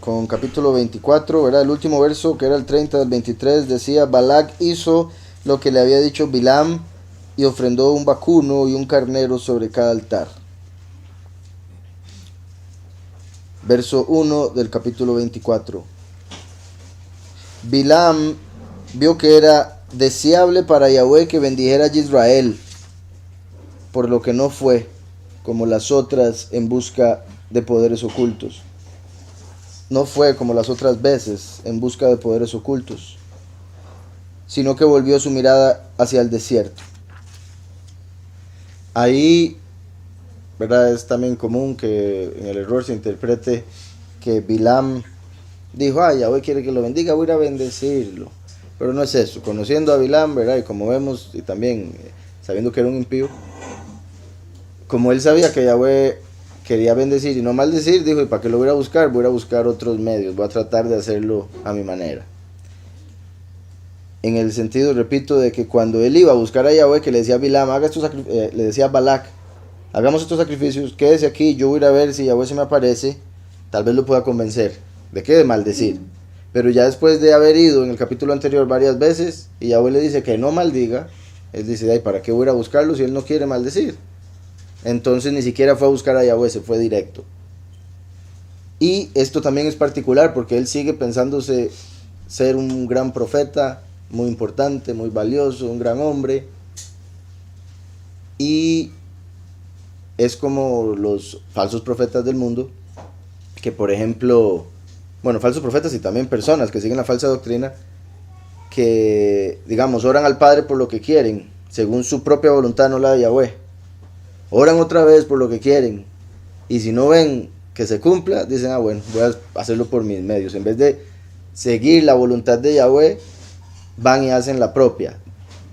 con capítulo 24, ¿verdad? El último verso, que era el 30 del 23, decía: Balac hizo lo que le había dicho Bilam y ofrendó un vacuno y un carnero sobre cada altar. Verso 1 del capítulo 24. Bilam vio que era deseable para Yahweh que bendijera a Israel, por lo que no fue como las otras en busca de poderes ocultos. No fue como las otras veces en busca de poderes ocultos, sino que volvió su mirada hacia el desierto. Ahí, ¿verdad? Es también común que en el error se interprete que Bilam dijo: Yahweh quiere que lo bendiga, voy a ir a bendecirlo. Pero no es eso. Conociendo a Bilam, ¿verdad? Y como vemos, y también sabiendo que era un impío, como él sabía que Yahweh quería bendecir y no maldecir, dijo: ¿y para qué lo voy a buscar? Voy a buscar otros medios, voy a tratar de hacerlo a mi manera. En el sentido, repito, de que cuando él iba a buscar a Yahweh, que le decía a Bilam, le decía a Balac: hagamos estos sacrificios, quédese aquí, yo voy a ir a ver si Yahweh se me aparece, tal vez lo pueda convencer. ¿De qué? De maldecir. Pero ya después de haber ido en el capítulo anterior varias veces, y Yahweh le dice que no maldiga, él dice: ay, ¿para qué voy a ir a buscarlo si él no quiere maldecir? Entonces ni siquiera fue a buscar a Yahweh, se fue directo. Y esto también es particular porque él sigue pensándose ser un gran profeta, muy importante, muy valioso, un gran hombre. Y es como los falsos profetas del mundo, que por ejemplo, bueno, falsos profetas y también personas que siguen la falsa doctrina, que digamos oran al Padre por lo que quieren, según su propia voluntad, no la de Yahweh. Oran otra vez por lo que quieren, y si no ven que se cumpla, dicen: bueno, voy a hacerlo por mis medios. En vez de seguir la voluntad de Yahweh, van y hacen la propia.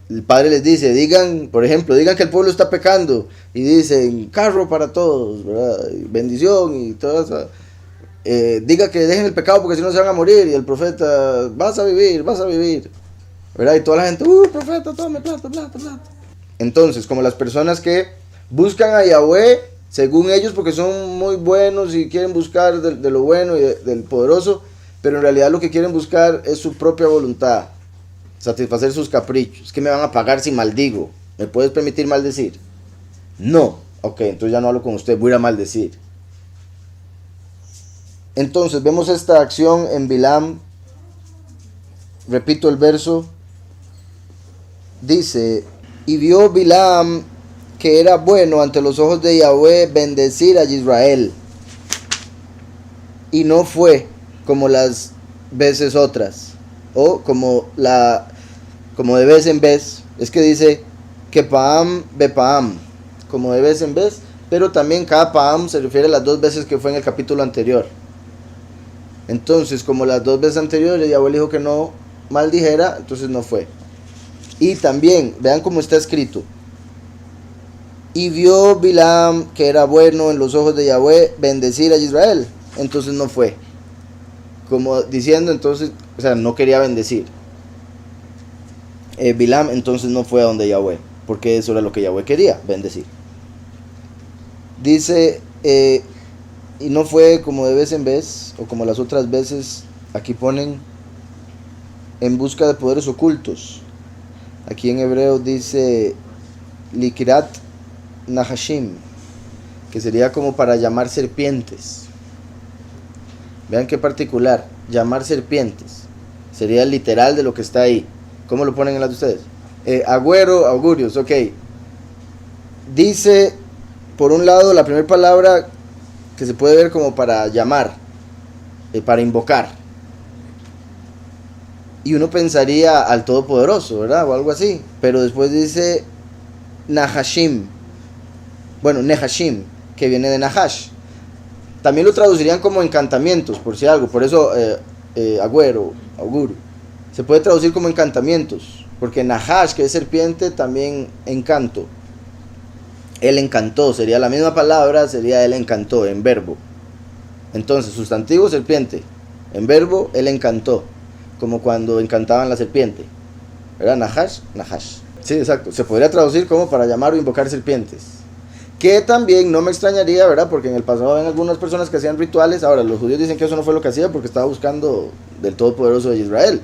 El Padre les dice, digan, por ejemplo, digan que el pueblo está pecando, y dicen: carro para todos, ¿verdad? Bendición y todo eso. Diga que dejen el pecado porque si no se van a morir, y el profeta: vas a vivir, ¿verdad? Y toda la gente: profeta, tome plata. Entonces, como las personas que buscan a Yahweh según ellos porque son muy buenos y quieren buscar de lo bueno y del poderoso, pero en realidad lo que quieren buscar es su propia voluntad, satisfacer sus caprichos. ¿Qué me van a pagar si maldigo? ¿Me puedes permitir maldecir? No. Ok, entonces ya no hablo con usted, voy a ir a maldecir. Entonces vemos esta acción en Bilam. Repito el verso. Dice: y vio Bilam que era bueno ante los ojos de Yahweh bendecir a Israel, y no fue como las veces otras, o como de vez en vez. Es que dice que Paam Bepaam, como de vez en vez, pero también cada Paam se refiere a las dos veces que fue en el capítulo anterior. Entonces, como las dos veces anteriores Yahweh dijo que no maldijera, entonces no fue. Y también, vean cómo está escrito: y vio Bilam que era bueno en los ojos de Yahweh bendecir a Israel, entonces no fue. Como diciendo, entonces, o sea, no quería bendecir. Bilam entonces no fue a donde Yahweh, porque eso era lo que Yahweh quería, bendecir. Dice, y no fue como de vez en vez, o como las otras veces. Aquí ponen en busca de poderes ocultos. Aquí en hebreo dice Likirat Nahashim, que sería como para llamar serpientes. Vean qué particular, llamar serpientes. Sería el literal de lo que está ahí. ¿Cómo lo ponen en las de ustedes? Augurios, ok. Dice, por un lado, la primera palabra que se puede ver como para llamar, para invocar. Y uno pensaría al Todopoderoso, ¿verdad? O algo así. Pero después dice Nahashim. Bueno, Nehashim, que viene de Nahash. También lo traducirían como encantamientos, por si algo. Por eso, augurio. Se puede traducir como encantamientos. Porque Nahash, que es serpiente, también encanto. Él encantó, sería la misma palabra, sería él encantó, en verbo. Entonces, sustantivo, serpiente. En verbo, él encantó. Como cuando encantaban la serpiente. ¿Verdad? Nahash. Sí, exacto. Se podría traducir como para llamar o invocar serpientes. Que también no me extrañaría, ¿verdad? Porque en el pasado había algunas personas que hacían rituales. Ahora, los judíos dicen que eso no fue lo que hacía porque estaba buscando del Todopoderoso de Israel.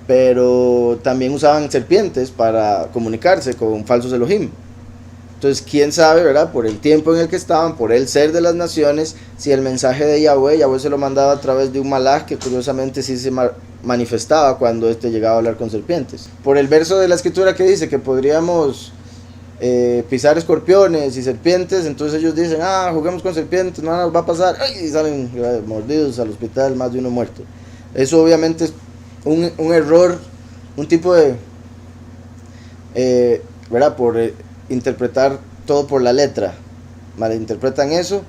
Pero también usaban serpientes para comunicarse con falsos Elohim. Entonces, quién sabe, ¿verdad? Por el tiempo en el que estaban, por el ser de las naciones, si el mensaje de Yahweh se lo mandaba a través de un malaj que curiosamente sí se manifestaba cuando éste llegaba a hablar con serpientes. Por el verso de la escritura que dice que podríamos pisar escorpiones y serpientes, entonces ellos dicen, juguemos con serpientes, no nos va a pasar, y salen mordidos al hospital, más de uno muerto. Eso obviamente es un error, un tipo de, ¿verdad? Por interpretar todo por la letra, malinterpretan eso,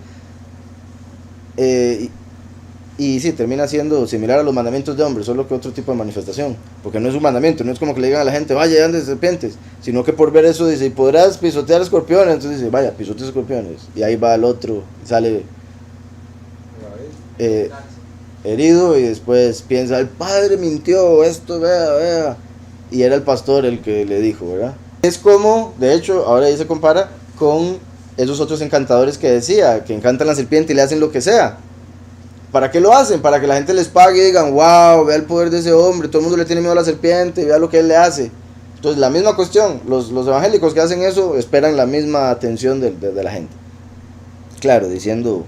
y sí, termina siendo similar a los mandamientos de hombres, solo que otro tipo de manifestación, porque no es un mandamiento, no es como que le digan a la gente, vaya, ande de serpientes, sino que por ver eso dice, y podrás pisotear escorpiones, entonces dice, vaya, pisotea escorpiones, y ahí va el otro, sale herido, y después piensa, el padre mintió, esto, vea, y era el pastor el que le dijo, ¿verdad? Es como, de hecho, ahora ahí se compara con esos otros encantadores que decía, que encantan la serpiente y le hacen lo que sea. ¿Para qué lo hacen? Para que la gente les pague y digan, wow, vea el poder de ese hombre, todo el mundo le tiene miedo a la serpiente, vea lo que él le hace. Entonces, la misma cuestión, los evangélicos que hacen eso esperan la misma atención de la gente. Claro, diciendo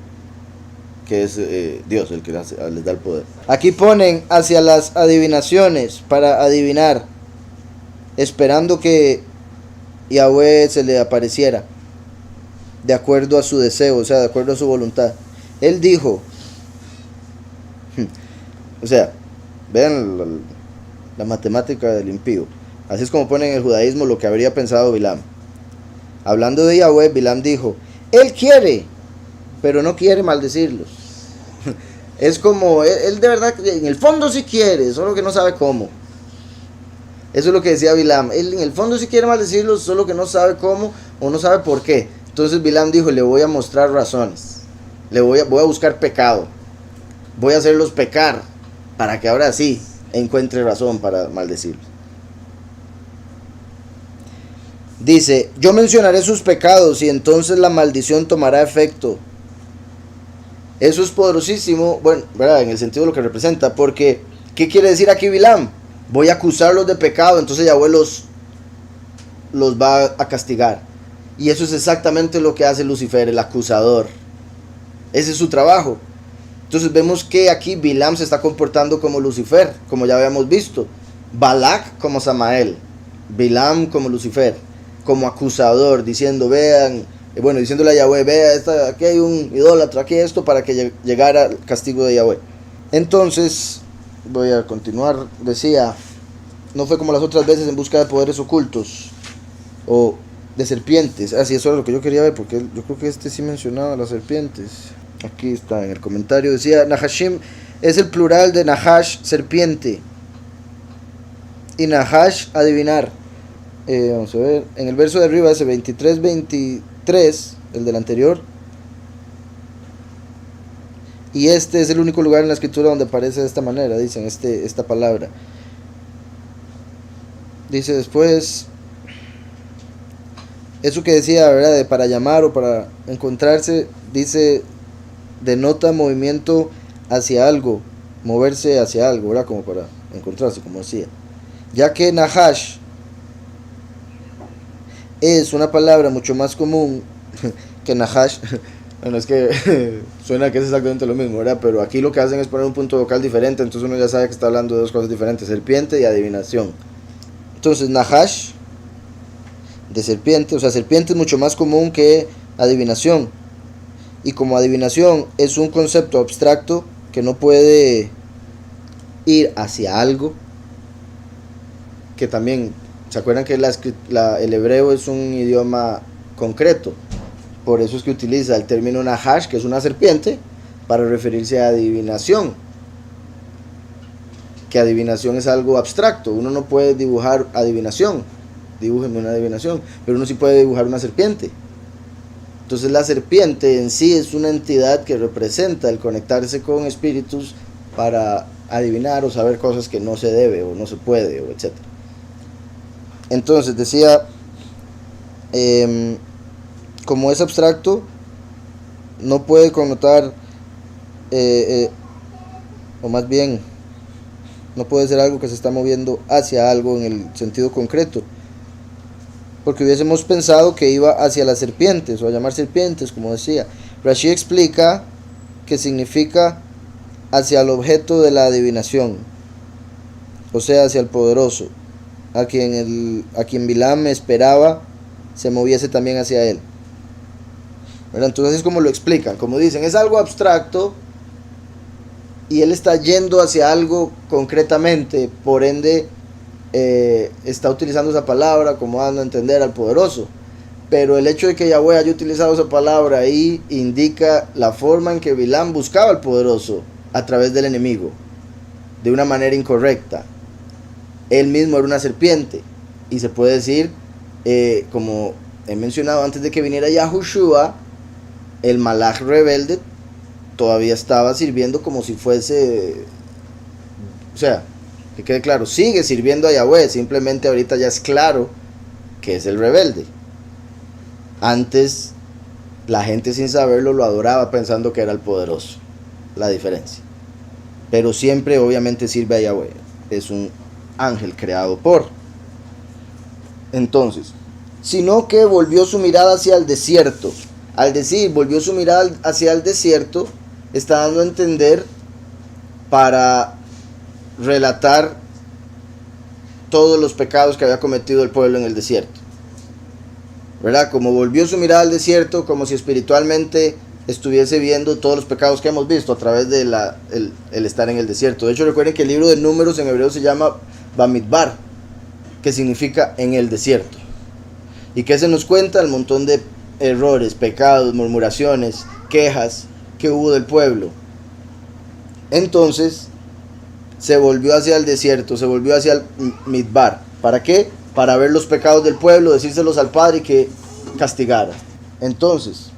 que es Dios el que les da el poder. Aquí ponen hacia las adivinaciones para adivinar, esperando que Yahweh se le apareciera de acuerdo a su deseo, o sea, de acuerdo a su voluntad. Él dijo, o sea, vean la matemática del impío. Así es como ponen en el judaísmo lo que habría pensado Bilam. Hablando de Yahweh, Bilam dijo, él quiere, pero no quiere maldecirlos. Es como, él de verdad, en el fondo sí quiere, solo que no sabe cómo. Eso es lo que decía Bilam. Él en el fondo sí quiere maldecirlos, solo que no sabe cómo o no sabe por qué. Entonces Bilam dijo, le voy a mostrar razones. Voy a buscar pecado. Voy a hacerlos pecar para que ahora sí encuentre razón para maldecirlos. Dice, yo mencionaré sus pecados y entonces la maldición tomará efecto. Eso es poderosísimo, bueno, ¿verdad? En el sentido de lo que representa, porque ¿qué quiere decir aquí Bilam? Voy a acusarlos de pecado, entonces Yahweh los va a castigar. Y eso es exactamente lo que hace Lucifer, el acusador. Ese es su trabajo. Entonces vemos que aquí Bilam se está comportando como Lucifer, como ya habíamos visto. Balak como Samael, Bilam como Lucifer, como acusador, diciendo, vean, diciéndole a Yahweh, vea, aquí hay un idólatra, aquí esto, para que llegara el castigo de Yahweh. Entonces, voy a continuar, decía, no fue como las otras veces en busca de poderes ocultos, o de serpientes. Así eso es lo que yo quería ver, porque yo creo que este sí mencionaba las serpientes. Aquí está en el comentario, decía, Nahashim es el plural de Nahash, serpiente, y Nahash, adivinar. Vamos a ver, en el verso de arriba, ese 23, el del anterior, y este es el único lugar en la escritura donde aparece de esta manera, dicen, esta palabra. Dice después, eso que decía, ¿verdad? De para llamar o para encontrarse, dice, denota movimiento hacia algo, moverse hacia algo, ¿verdad? Como para encontrarse, como decía. Ya que Nahash es una palabra mucho más común que Nahash. Bueno, es que suena que es exactamente lo mismo, ¿verdad? Pero aquí lo que hacen es poner un punto vocal diferente, entonces uno ya sabe que está hablando de dos cosas diferentes, serpiente y adivinación. Entonces Nahash, de serpiente, o sea, serpiente es mucho más común que adivinación. Y como adivinación es un concepto abstracto que no puede ir hacia algo, que también, ¿se acuerdan que el hebreo es un idioma concreto? Por eso es que utiliza el término Nahash, que es una serpiente, para referirse a adivinación. Que adivinación es algo abstracto, uno no puede dibujar adivinación, dibújenme una adivinación, pero uno sí puede dibujar una serpiente. Entonces la serpiente en sí es una entidad que representa el conectarse con espíritus para adivinar o saber cosas que no se debe o no se puede, o etc. Entonces decía, como es abstracto, no puede connotar, o más bien, no puede ser algo que se está moviendo hacia algo en el sentido concreto, porque hubiésemos pensado que iba hacia las serpientes, o a llamar serpientes, como decía. Rashi explica que significa hacia el objeto de la adivinación, o sea, hacia el poderoso, a quien Bilam esperaba se moviese también hacia él. ¿Verdad? Entonces es como lo explican, como dicen, es algo abstracto y él está yendo hacia algo concretamente, por ende está utilizando esa palabra como dando a entender al poderoso. Pero el hecho de que Yahweh haya utilizado esa palabra ahí indica la forma en que Bilam buscaba al poderoso a través del enemigo, de una manera incorrecta. Él mismo era una serpiente, y se puede decir, como he mencionado antes de que viniera Yahushua, el malaj rebelde todavía estaba sirviendo como si fuese, o sea, que quede claro, sigue sirviendo a Yahweh, simplemente ahorita ya es claro que es el rebelde. Antes la gente sin saberlo lo adoraba pensando que era el poderoso, la diferencia. Pero siempre obviamente sirve a Yahweh, es un ángel creado por. Entonces, sino que volvió su mirada hacia el desierto. Al decir volvió su mirada hacia el desierto, está dando a entender para relatar todos los pecados que había cometido el pueblo en el desierto, ¿verdad? Como volvió su mirada al desierto, como si espiritualmente estuviese viendo todos los pecados que hemos visto a través de el estar en el desierto. De hecho, recuerden que el libro de Números en hebreo se llama Bamidbar, que significa en el desierto. ¿Y qué se nos cuenta? El montón de errores, pecados, murmuraciones, quejas que hubo del pueblo. Entonces se volvió hacia el desierto, se volvió hacia el Midbar. ¿Para qué? Para ver los pecados del pueblo, decírselos al Padre y que castigara. Entonces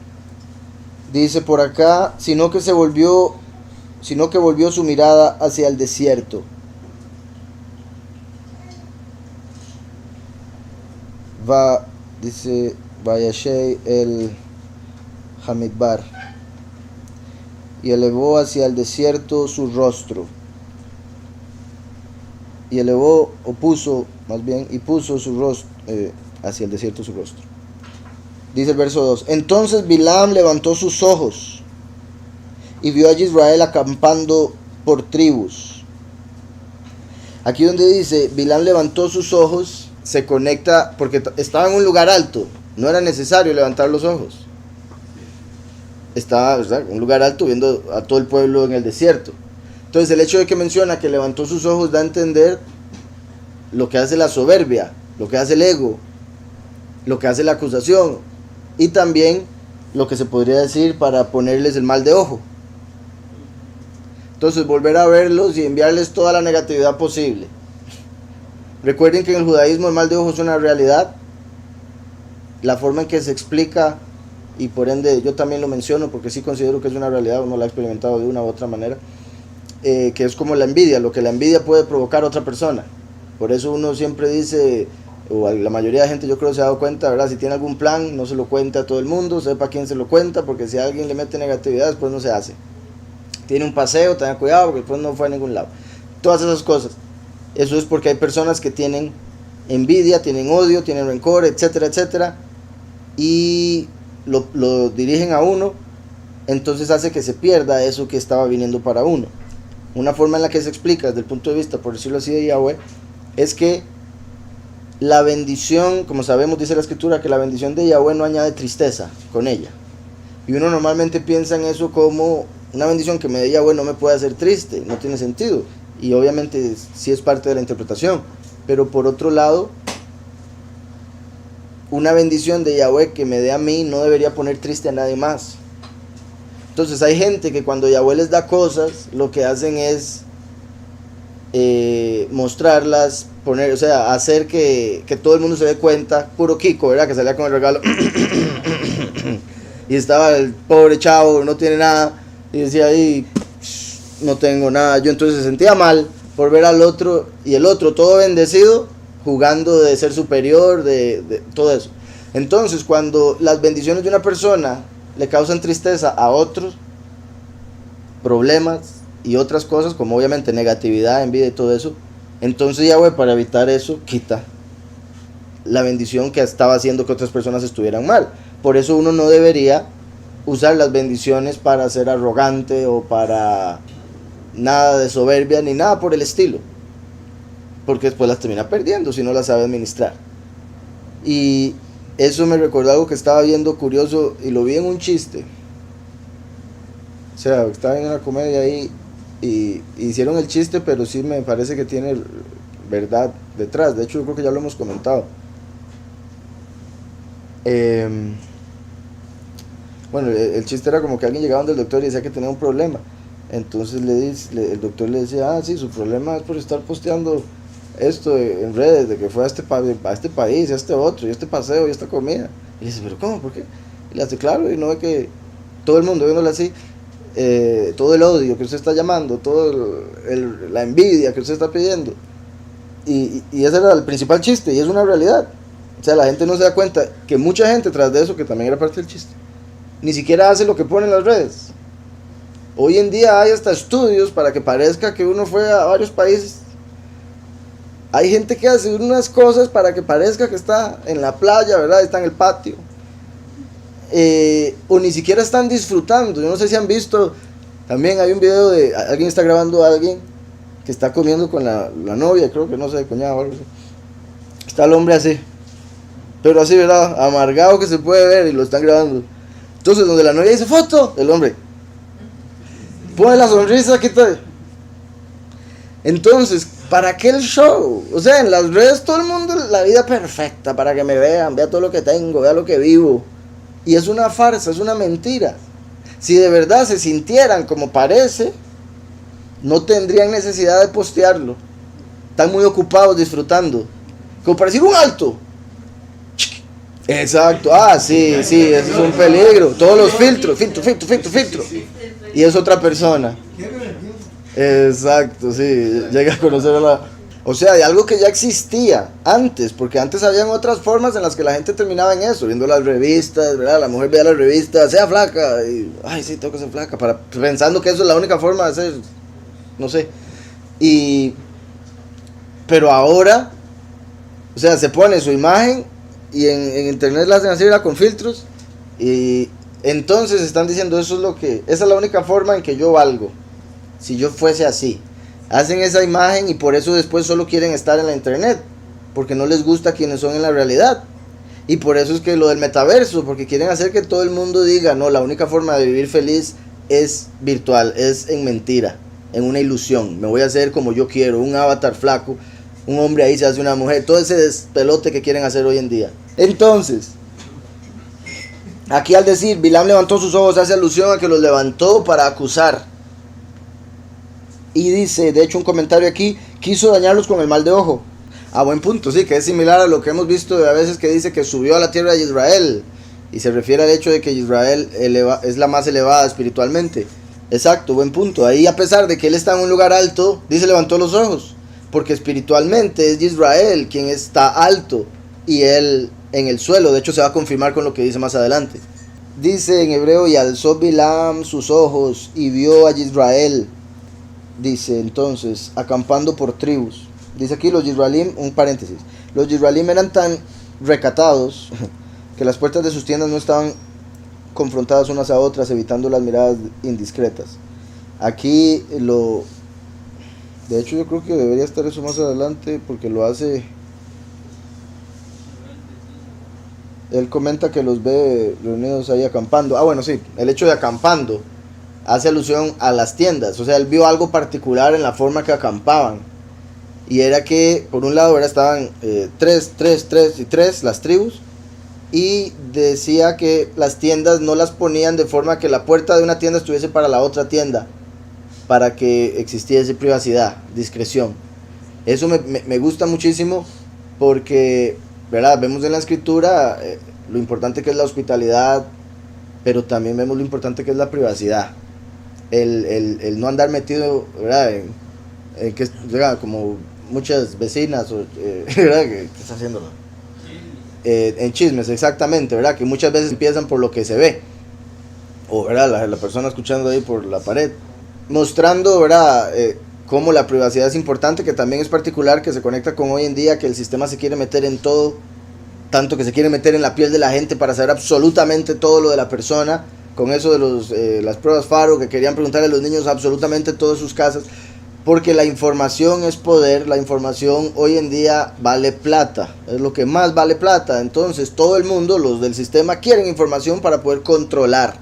dice por acá, sino que volvió su mirada hacia el desierto. Dice Vayashei el Hamidbar, y elevó hacia el desierto su rostro, y puso su rostro hacia el desierto su rostro. Dice el verso 2, entonces Bilam levantó sus ojos y vio a Israel acampando por tribus. Aquí donde dice Bilam levantó sus ojos, se conecta porque estaba en un lugar alto, no era necesario levantar los ojos. Estaba, ¿verdad?, en un lugar alto viendo a todo el pueblo en el desierto. Entonces el hecho de que menciona que levantó sus ojos da a entender lo que hace la soberbia, lo que hace el ego, lo que hace la acusación, y también lo que se podría decir para ponerles el mal de ojo. Entonces volver a verlos y enviarles toda la negatividad posible. Recuerden que en el judaísmo el mal de ojo es una realidad. La forma en que se explica, y por ende yo también lo menciono porque sí considero que es una realidad, uno la ha experimentado de una u otra manera, que es como la envidia, lo que la envidia puede provocar a otra persona. Por eso uno siempre dice, o la mayoría de gente yo creo se ha dado cuenta, ¿verdad? Si tiene algún plan, no se lo cuente a todo el mundo, sepa a quién se lo cuenta, porque si alguien le mete negatividad, después no se hace. Tiene un paseo, tenga cuidado, porque después no fue a ningún lado. Todas esas cosas. Eso es porque hay personas que tienen envidia, tienen odio, tienen rencor, etcétera, etcétera, y lo dirigen a uno, entonces hace que se pierda eso que estaba viniendo para uno. Una forma en la que se explica desde el punto de vista, por decirlo así, de Yahweh, es que la bendición, como sabemos, dice la escritura, que la bendición de Yahweh no añade tristeza con ella. Y uno normalmente piensa en eso como una bendición que me dé Yahweh no me puede hacer triste, no tiene sentido. Y obviamente sí es parte de la interpretación. Pero por otro lado, una bendición de Yahweh que me dé a mí no debería poner triste a nadie más. Entonces hay gente que cuando Yahweh les da cosas, lo que hacen es mostrarlas, poner, o sea, hacer que todo el mundo se dé cuenta, puro Kiko, ¿verdad? Que salía con el regalo y estaba el pobre chavo, no tiene nada, y decía ahí, no tengo nada. Yo entonces se sentía mal por ver al otro, y el otro todo bendecido, jugando de ser superior, de todo eso. Entonces, cuando las bendiciones de una persona le causan tristeza a otros, problemas y otras cosas, como obviamente negatividad, envidia y todo eso, entonces Yahweh, para evitar eso, quita la bendición que estaba haciendo que otras personas estuvieran mal. Por eso uno no debería usar las bendiciones para ser arrogante o para nada de soberbia ni nada por el estilo, porque después las termina perdiendo si no las sabe administrar. Y eso me recordó algo que estaba viendo curioso y lo vi en un chiste. O sea, estaba en una comedia ahí y hicieron el chiste, pero sí me parece que tiene verdad detrás. De hecho, yo creo que ya lo hemos comentado. Bueno, el chiste era como que alguien llegaba donde el doctor y decía que tenía un problema. Entonces el doctor le decía, sí, su problema es por estar posteando esto en redes, de que fue a este país, a este otro, y este paseo, y esta comida. Y le dice, pero ¿cómo? ¿Por qué? Y le hace, claro, y no ve que todo el mundo viéndole así, todo el odio que usted está llamando, la envidia que usted está pidiendo. Y ese era el principal chiste, y es una realidad. O sea, la gente no se da cuenta que mucha gente tras de eso, que también era parte del chiste, ni siquiera hace lo que pone en las redes. Hoy en día hay hasta estudios para que parezca que uno fue a varios países. Hay gente que hace unas cosas para que parezca que está en la playa, ¿verdad? Está en el patio. O ni siquiera están disfrutando. Yo no sé si han visto, también hay un video de alguien está grabando a alguien que está comiendo con la novia, creo que no sé, cuñado o algo así. Está el hombre así, pero así, ¿verdad? Amargado que se puede ver y lo están grabando. Entonces, donde la novia dice foto, el hombre pone la sonrisa, quita. Entonces, ¿para qué el show? O sea, en las redes todo el mundo, la vida perfecta, para que me vean, vea todo lo que tengo, vea lo que vivo. Y es una farsa, es una mentira. Si de verdad se sintieran como parece, no tendrían necesidad de postearlo. Están muy ocupados disfrutando. Como para decir un alto. Exacto, sí, ese es un peligro. Todos los filtros, filtro. Y es otra persona. Exacto, sí, llega a conocer a la... O sea, de algo que ya existía antes, porque antes habían otras formas en las que la gente terminaba en eso, viendo las revistas, ¿verdad? La mujer veía las revistas, sea flaca, y, ay, sí, tengo que ser flaca, pensando que eso es la única forma de ser, no sé. Pero ahora, o sea, se pone su imagen y en internet la hacen así, ¿verdad? Con filtros, y entonces están diciendo, esa es la única forma en que yo valgo, si yo fuese así. Hacen esa imagen y por eso después solo quieren estar en la internet, porque no les gusta quienes son en la realidad. Y por eso es que lo del metaverso, porque quieren hacer que todo el mundo diga, no, la única forma de vivir feliz es virtual, es en mentira, en una ilusión. Me voy a hacer como yo quiero, un avatar flaco, un hombre ahí se hace una mujer, todo ese despelote que quieren hacer hoy en día. Entonces, aquí al decir, Bilam levantó sus ojos, hace alusión a que los levantó para acusar. Y dice, de hecho un comentario aquí, quiso dañarlos con el mal de ojo. A buen punto, sí, que es similar a lo que hemos visto a veces que dice que subió a la tierra de Israel. Y se refiere al hecho de que Israel es la más elevada espiritualmente. Exacto, buen punto. Ahí a pesar de que él está en un lugar alto, dice levantó los ojos. Porque espiritualmente es Israel quien está alto y él en el suelo. De hecho se va a confirmar con lo que dice más adelante. Dice en hebreo, y alzó Bilam sus ojos y vio a Israel. Dice entonces, acampando por tribus. Dice aquí los Yisraelim, un paréntesis. Los Yisraelim eran tan recatados que las puertas de sus tiendas no estaban confrontadas unas a otras, evitando las miradas indiscretas. Aquí de hecho yo creo que debería estar eso más adelante porque lo hace. Él comenta que los ve reunidos ahí acampando. Bueno, sí, el hecho de acampando hace alusión a las tiendas. O sea, él vio algo particular en la forma que acampaban. Y era que, por un lado, estaban 3 las tribus. Y decía que las tiendas no las ponían de forma que la puerta de una tienda estuviese para la otra tienda, para que existiese privacidad, discreción. Eso me gusta muchísimo porque, ¿verdad? Vemos en la escritura lo importante que es la hospitalidad, pero también vemos lo importante que es la privacidad. El no andar metido, ¿verdad? En que, ¿verdad? Como muchas vecinas, ¿verdad? ¿Qué está haciendo? En chismes, exactamente, ¿verdad? Que muchas veces empiezan por lo que se ve, o ¿verdad? La persona escuchando ahí por la pared, mostrando, ¿verdad? Cómo la privacidad es importante, que también es particular, que se conecta con hoy en día, que el sistema se quiere meter en todo, tanto que se quiere meter en la piel de la gente para saber absolutamente todo lo de la persona, con eso de las pruebas Faro, que querían preguntarle a los niños absolutamente todas sus casas, porque la información es poder, la información hoy en día vale plata, es lo que más vale plata. Entonces todo el mundo, los del sistema, quieren información para poder controlar.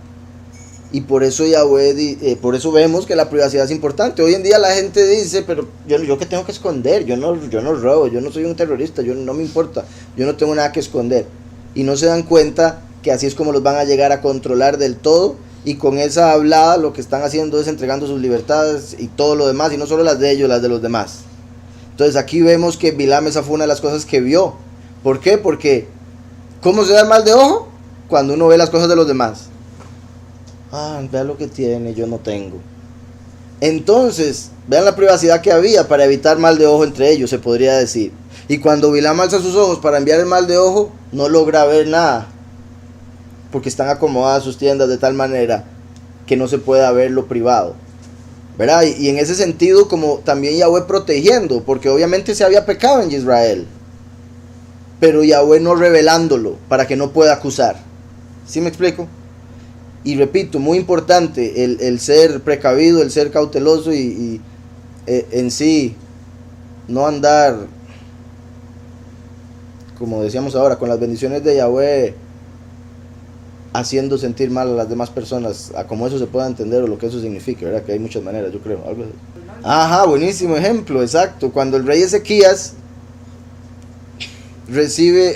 Y por eso Yahweh, por eso vemos que la privacidad es importante. Hoy en día la gente dice, pero yo qué tengo que esconder, yo no robo, yo no soy un terrorista, no me importa, yo no tengo nada que esconder. Y no se dan cuenta que así es como los van a llegar a controlar del todo. Y con esa hablada lo que están haciendo es entregando sus libertades y todo lo demás, y no solo las de ellos, las de los demás. Entonces aquí vemos que Bilam, esa fue una de las cosas que vio. ¿Por qué? Porque ¿cómo se da el mal de ojo? Cuando uno ve las cosas de los demás. Vea lo que tiene, yo no tengo. Entonces, vean la privacidad que había para evitar mal de ojo entre ellos, se podría decir. Y cuando Bilam alza sus ojos para enviar el mal de ojo, no logra ver nada, porque están acomodadas sus tiendas de tal manera que no se pueda ver lo privado, ¿verdad? Y en ese sentido, como también Yahweh protegiendo, porque obviamente se había pecado en Israel, pero Yahweh no revelándolo para que no pueda acusar. ¿Sí me explico? Y repito, muy importante el ser precavido, el ser cauteloso y en sí no andar, como decíamos ahora, con las bendiciones de Yahweh haciendo sentir mal a las demás personas, a como eso se pueda entender o lo que eso significa, ¿verdad? Que hay muchas maneras, yo creo. Algo así. Ajá, buenísimo ejemplo, exacto. Cuando el rey Ezequías recibe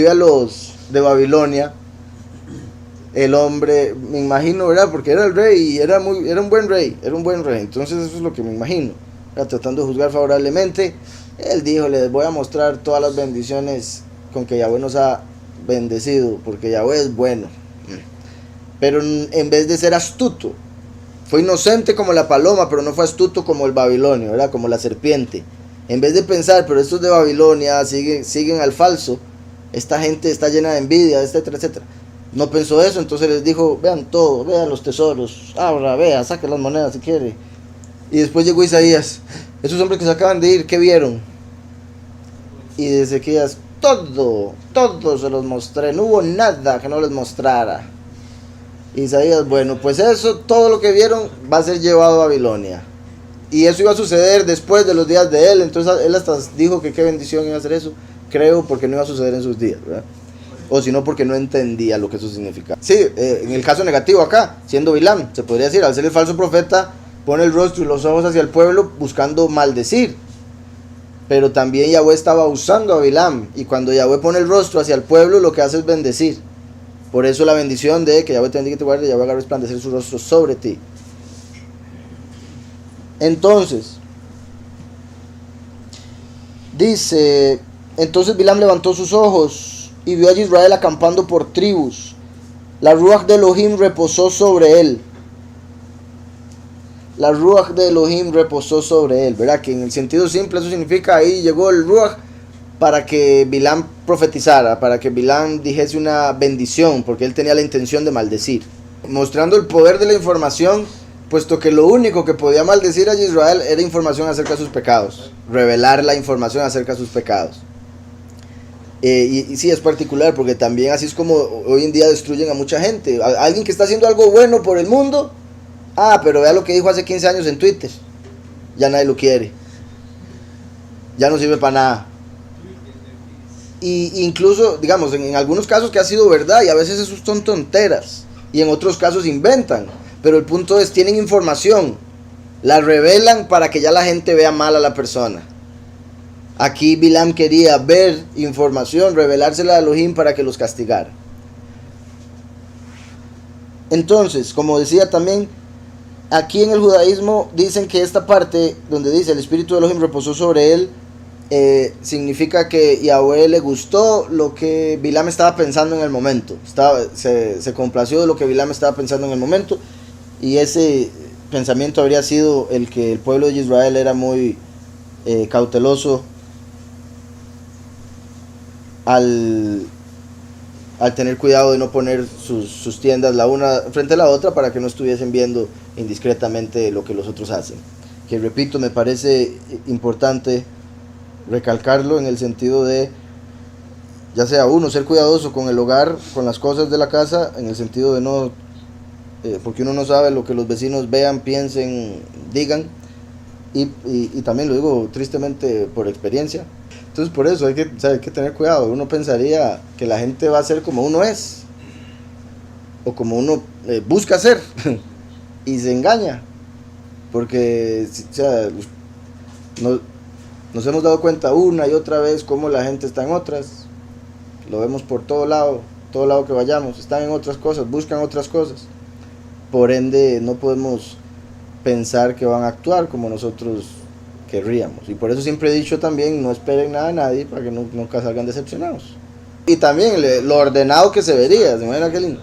a los de Babilonia, el hombre, me imagino, ¿verdad? Porque era el rey y era un buen rey, entonces eso es lo que me imagino, ¿verdad? Tratando de juzgar favorablemente, él dijo, les voy a mostrar todas las bendiciones con que Yahweh nos ha bendecido, porque Yahweh es bueno. Pero en vez de ser astuto, fue inocente como la paloma, pero no fue astuto como el babilonio, ¿verdad? Como la serpiente. En vez de pensar, pero estos de Babilonia siguen al falso, esta gente está llena de envidia, etcétera, etcétera. No pensó eso, entonces les dijo, vean todo, vean los tesoros, abra, vea, saque las monedas si quiere. Y después llegó Isaías, esos hombres que se acaban de ir, ¿qué vieron? Y de Ezequías, todo se los mostré, no hubo nada que no les mostrara. Isaías, bueno, pues eso, todo lo que vieron va a ser llevado a Babilonia. Y eso iba a suceder después de los días de él, entonces él hasta dijo que qué bendición iba a ser eso, creo, porque no iba a suceder en sus días, ¿verdad? O si no, porque no entendía lo que eso significaba. Sí, en el caso negativo acá, siendo Bilam, se podría decir, al ser el falso profeta, pone el rostro y los ojos hacia el pueblo buscando maldecir. Pero también Yahweh estaba usando a Bilam, y cuando Yahweh pone el rostro hacia el pueblo, lo que hace es bendecir. Por eso la bendición de que Yahweh te bendiga y te guarde, Yahweh haga resplandecer su rostro sobre ti. Entonces, dice, entonces Bilam levantó sus ojos y vio a Israel acampando por tribus. La Ruach de Elohim reposó sobre él. La Ruach de Elohim reposó sobre él, ¿verdad? Que en el sentido simple eso significa, ahí llegó el Ruach para que Bilam profetizara, para que Bilam dijese una bendición, porque él tenía la intención de maldecir. Mostrando el poder de la información, puesto que lo único que podía maldecir a Israel era información acerca de sus pecados, revelar la información acerca de sus pecados. Y sí, es particular, porque también así es como hoy en día destruyen a mucha gente. Alguien que está haciendo algo bueno por el mundo, pero vea lo que dijo hace 15 años en Twitter, ya nadie lo quiere, ya no sirve para nada. Y incluso, digamos, en algunos casos que ha sido verdad, y a veces eso son tonteras, y en otros casos inventan, pero el punto es, tienen información, la revelan para que ya la gente vea mal a la persona. Aquí Bilam quería ver información, revelársela a Elohim para que los castigara. Entonces, como decía también, aquí en el judaísmo dicen que esta parte donde dice el espíritu de Elohim reposó sobre él, significa que Yahweh le gustó lo que Bilam estaba pensando en el momento. Se complació de lo que Bilam estaba pensando en el momento, y ese pensamiento habría sido el que el pueblo de Israel era muy cauteloso al tener cuidado de no poner sus tiendas la una frente a la otra para que no estuviesen viendo indiscretamente lo que los otros hacen. Que repito, me parece importante recalcarlo en el sentido de, ya sea uno, ser cuidadoso con el hogar, con las cosas de la casa, en el sentido de no, porque uno no sabe lo que los vecinos vean, piensen, digan, y también lo digo tristemente por experiencia. Entonces por eso hay que tener cuidado. Uno pensaría que la gente va a ser como uno es, o como uno busca ser, y se engaña, porque nos hemos dado cuenta una y otra vez cómo la gente está en otras. Lo vemos por todo lado que vayamos, están en otras cosas, buscan otras cosas. Por ende no podemos pensar que van a actuar como nosotros querríamos. Y por eso siempre he dicho también, no esperen nada de nadie para que nunca salgan decepcionados. Y también lo ordenado que se vería, ¿se imaginan qué lindo?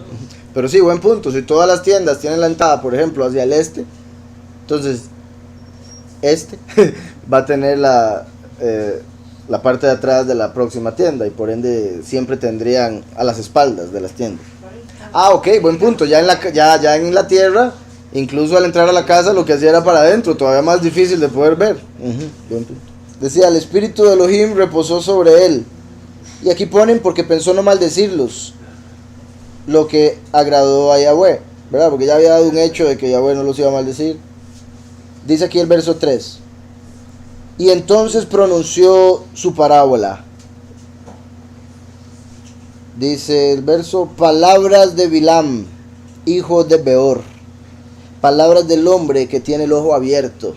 Pero sí, buen punto. Si todas las tiendas tienen la entrada, por ejemplo, hacia el este, entonces va a tener la parte de atrás de la próxima tienda, y por ende siempre tendrían a las espaldas de las tiendas. Ok, buen punto. Ya en la tierra, incluso al entrar a la casa, lo que hacía era para adentro, todavía más difícil de poder ver. Buen punto. Decía, el espíritu de Elohim reposó sobre él. Y aquí ponen, porque pensó no maldecirlos, lo que agradó a Yahweh, ¿verdad? Porque ya había dado un hecho de que Yahweh no los iba a maldecir. Dice aquí el verso 3. Y entonces pronunció su parábola. Dice el verso, palabras de Bilam, hijo de Beor, palabras del hombre que tiene el ojo abierto.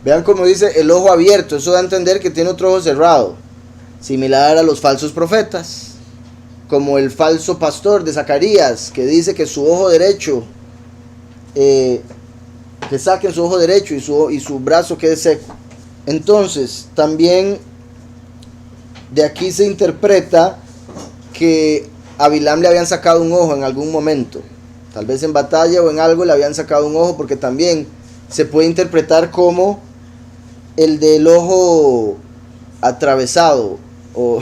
Vean cómo dice el ojo abierto, eso da a entender que tiene otro ojo cerrado, similar a los falsos profetas, como el falso pastor de Zacarías, que dice que su ojo derecho, que saquen su ojo derecho y su brazo quede seco. Entonces, también de aquí se interpreta que a Bilam le habían sacado un ojo en algún momento, tal vez en batalla o en algo le habían sacado un ojo, porque también se puede interpretar como el del ojo atravesado, o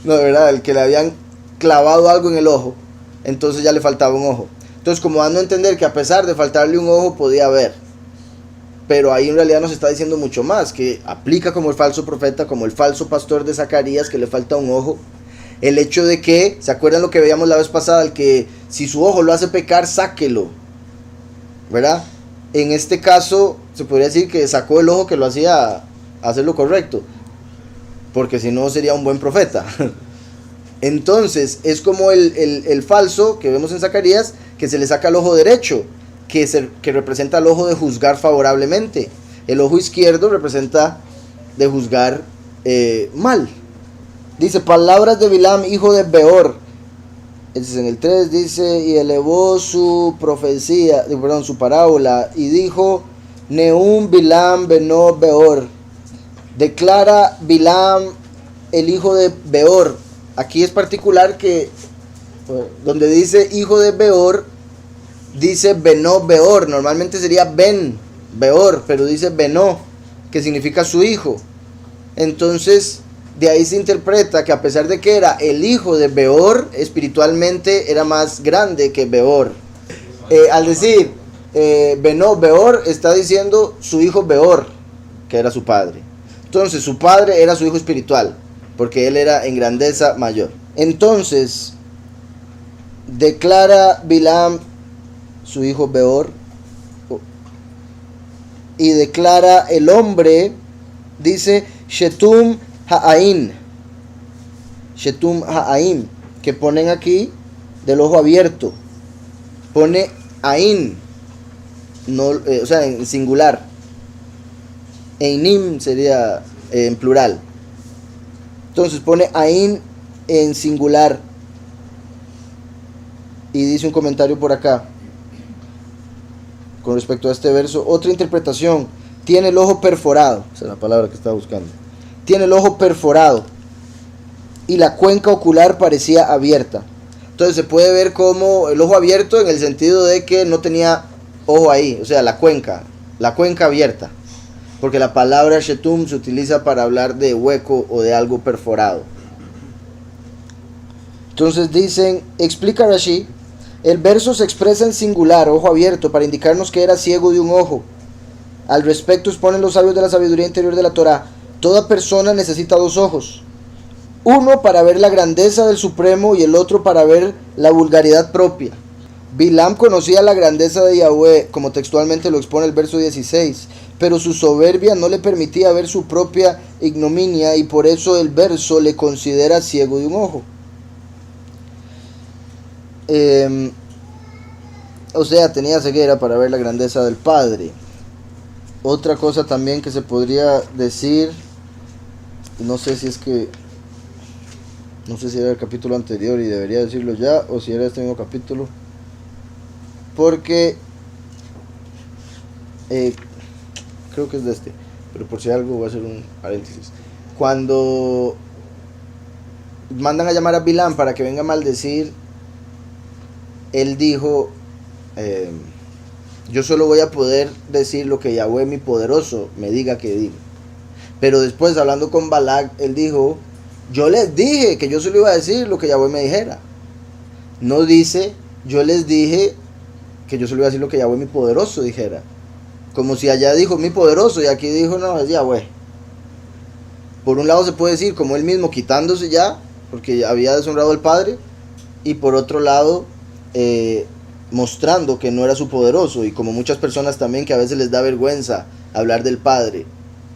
no, de verdad, el que le habían clavado algo en el ojo, entonces ya le faltaba un ojo. Entonces, como dando a entender que a pesar de faltarle un ojo podía ver. Pero ahí en realidad nos está diciendo mucho más, que aplica como el falso profeta, como el falso pastor de Zacarías, que le falta un ojo. El hecho de que, ¿se acuerdan lo que veíamos la vez pasada? El que si su ojo lo hace pecar, sáquelo, ¿verdad? En este caso, se podría decir que sacó el ojo que lo hacía hacer lo correcto, porque si no sería un buen profeta. Entonces, es como el falso que vemos en Zacarías, que se le saca el ojo derecho, que representa el ojo de juzgar favorablemente. El ojo izquierdo representa de juzgar mal. Dice, palabras de Bilam, hijo de Beor. Entonces, en el 3 dice, y elevó su profecía, su parábola, y dijo, Neum Bilam beno Beor. Declara Bilam, el hijo de Beor. Aquí es particular que donde dice hijo de Beor, dice Beno Beor. Normalmente sería Ben Beor, pero dice Beno, que significa su hijo. Entonces, de ahí se interpreta que a pesar de que era el hijo de Beor, espiritualmente era más grande que Beor. Al decir Beno Beor, está diciendo su hijo Beor, que era su padre. Entonces, su padre era su hijo espiritual, porque él era en grandeza mayor. Entonces, declara Bilam su hijo Beor, y declara el hombre, dice Shetum Ha'ain, Shetum Ha'ain, que ponen aquí del ojo abierto, pone Ain, no, o sea, en singular. Einim sería en plural. Entonces pone Ain en singular. Y dice un comentario por acá con respecto a este verso. Otra interpretación: tiene el ojo perforado. Esa es la palabra que estaba buscando. Tiene el ojo perforado y la cuenca ocular parecía abierta. Entonces se puede ver como el ojo abierto en el sentido de que no tenía ojo ahí, o sea, la cuenca abierta. porque la palabra shetum se utiliza para hablar de hueco o de algo perforado. Entonces dicen, explica Rashi, el verso se expresa en singular, ojo abierto, para indicarnos que era ciego de un ojo. Al respecto exponen los sabios de la sabiduría interior de la Torá, toda persona necesita dos ojos, uno para ver la grandeza del Supremo y el otro para ver la vulgaridad propia. Bilam conocía la grandeza de Yahweh, como textualmente lo expone el verso 16, pero su soberbia no le permitía ver su propia ignominia y por eso el verso le considera ciego de un ojo. O sea, tenía ceguera para ver la grandeza del Padre. Otra cosa también que se podría decir, no sé si era el capítulo anterior y debería decirlo ya, o si era este mismo capítulo, porque creo que es de este, pero por si algo voy a hacer un paréntesis. Cuando mandan a llamar a Bilam para que venga a maldecir, él dijo, yo solo voy a poder decir lo que Yahweh mi poderoso me diga que diga. Pero después, hablando con Balak, él dijo, yo les dije que yo solo iba a decir lo que Yahweh me dijera. No dice, yo les dije que yo solo iba a decir lo que Yahweh mi poderoso dijera. Como si allá dijo mi poderoso y aquí dijo, no, es Yahweh. Por un lado se puede decir, como él mismo quitándose ya, porque había deshonrado al Padre, y por otro lado, mostrando que no era su poderoso, y como muchas personas también que a veces les da vergüenza hablar del Padre,